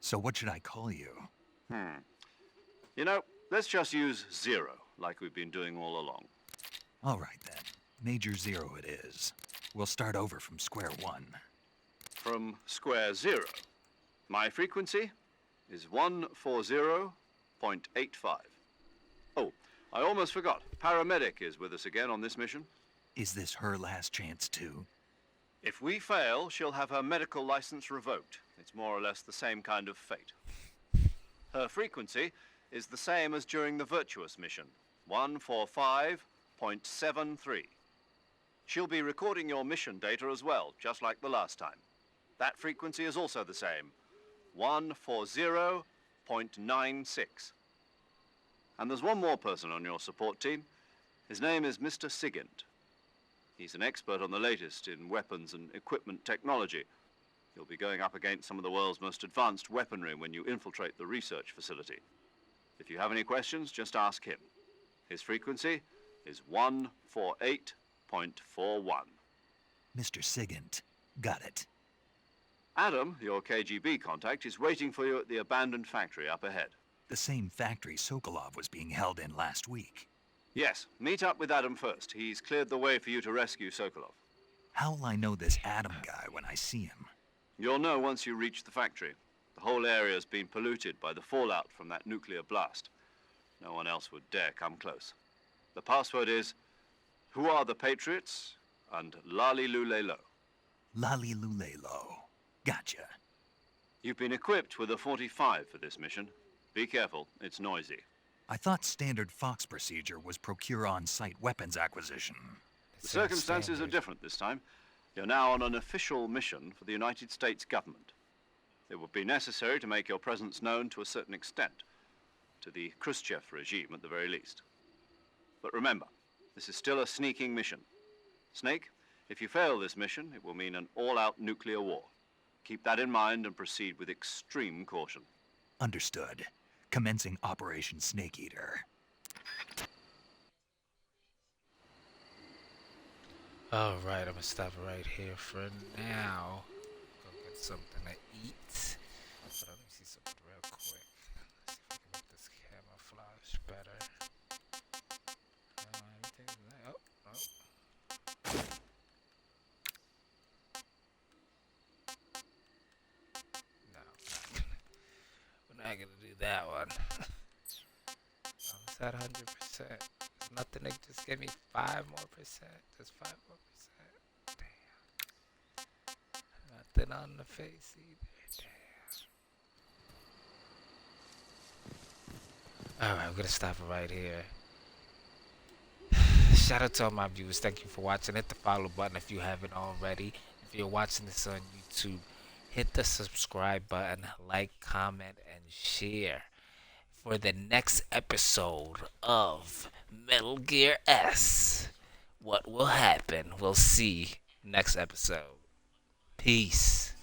So what should I call you? You know, let's just use Zero, like we've been doing all along. All right, then. Major Zero it is. We'll start over from square one. From square 0. My frequency is 140.85. Oh, I almost forgot. Paramedic is with us again on this mission. Is this her last chance, too? If we fail, she'll have her medical license revoked. It's more or less the same kind of fate. Her frequency is the same as during the Virtuous mission, 145.73. She'll be recording your mission data as well, just like the last time. That frequency is also the same, 140.96. And there's one more person on your support team. His name is Mr. Sigint. He's an expert on the latest in weapons and equipment technology. You'll be going up against some of the world's most advanced weaponry when you infiltrate the research facility. If you have any questions, just ask him. His frequency is 148.41. Mr. Sigint. Got it. Adam, your KGB contact, is waiting for you at the abandoned factory up ahead. The same factory Sokolov was being held in last week. Yes, meet up with Adam first. He's cleared the way for you to rescue Sokolov. How will I know this Adam guy when I see him? You'll know once you reach the factory. The whole area's been polluted by the fallout from that nuclear blast. No one else would dare come close. The password is, "Who are the Patriots?" and Lali Lulelo. Lali Lulelo. Gotcha. You've been equipped with a 45 for this mission. Be careful, it's noisy. I thought standard Fox procedure was procure on-site weapons acquisition. The circumstances are different this time. You're now on an official mission for the United States government. It would be necessary to make your presence known to a certain extent, to the Khrushchev regime at the very least. But remember, this is still a sneaking mission. Snake, if you fail this mission, it will mean an all-out nuclear war. Keep that in mind and proceed with extreme caution. Understood. Commencing Operation Snake Eater. Alright, I'm gonna stop right here for now. Go get something to eat. But let me see something real quick. Let's see if we can make this camouflage better. Everything's nice. Oh. No, we're not gonna do that one. Is that 100%? Nothing to just give me 5 more percent. Just 5 more percent. Damn. nothing on the face either. Damn. Alright, we're gonna stop it right here. Shout out to all my viewers. Thank you for watching. Hit the follow button if you haven't already. If you're watching this on YouTube, hit the subscribe button, like, comment, and share for the next episode of Metal Gear S. What will happen? We'll see next episode. Peace.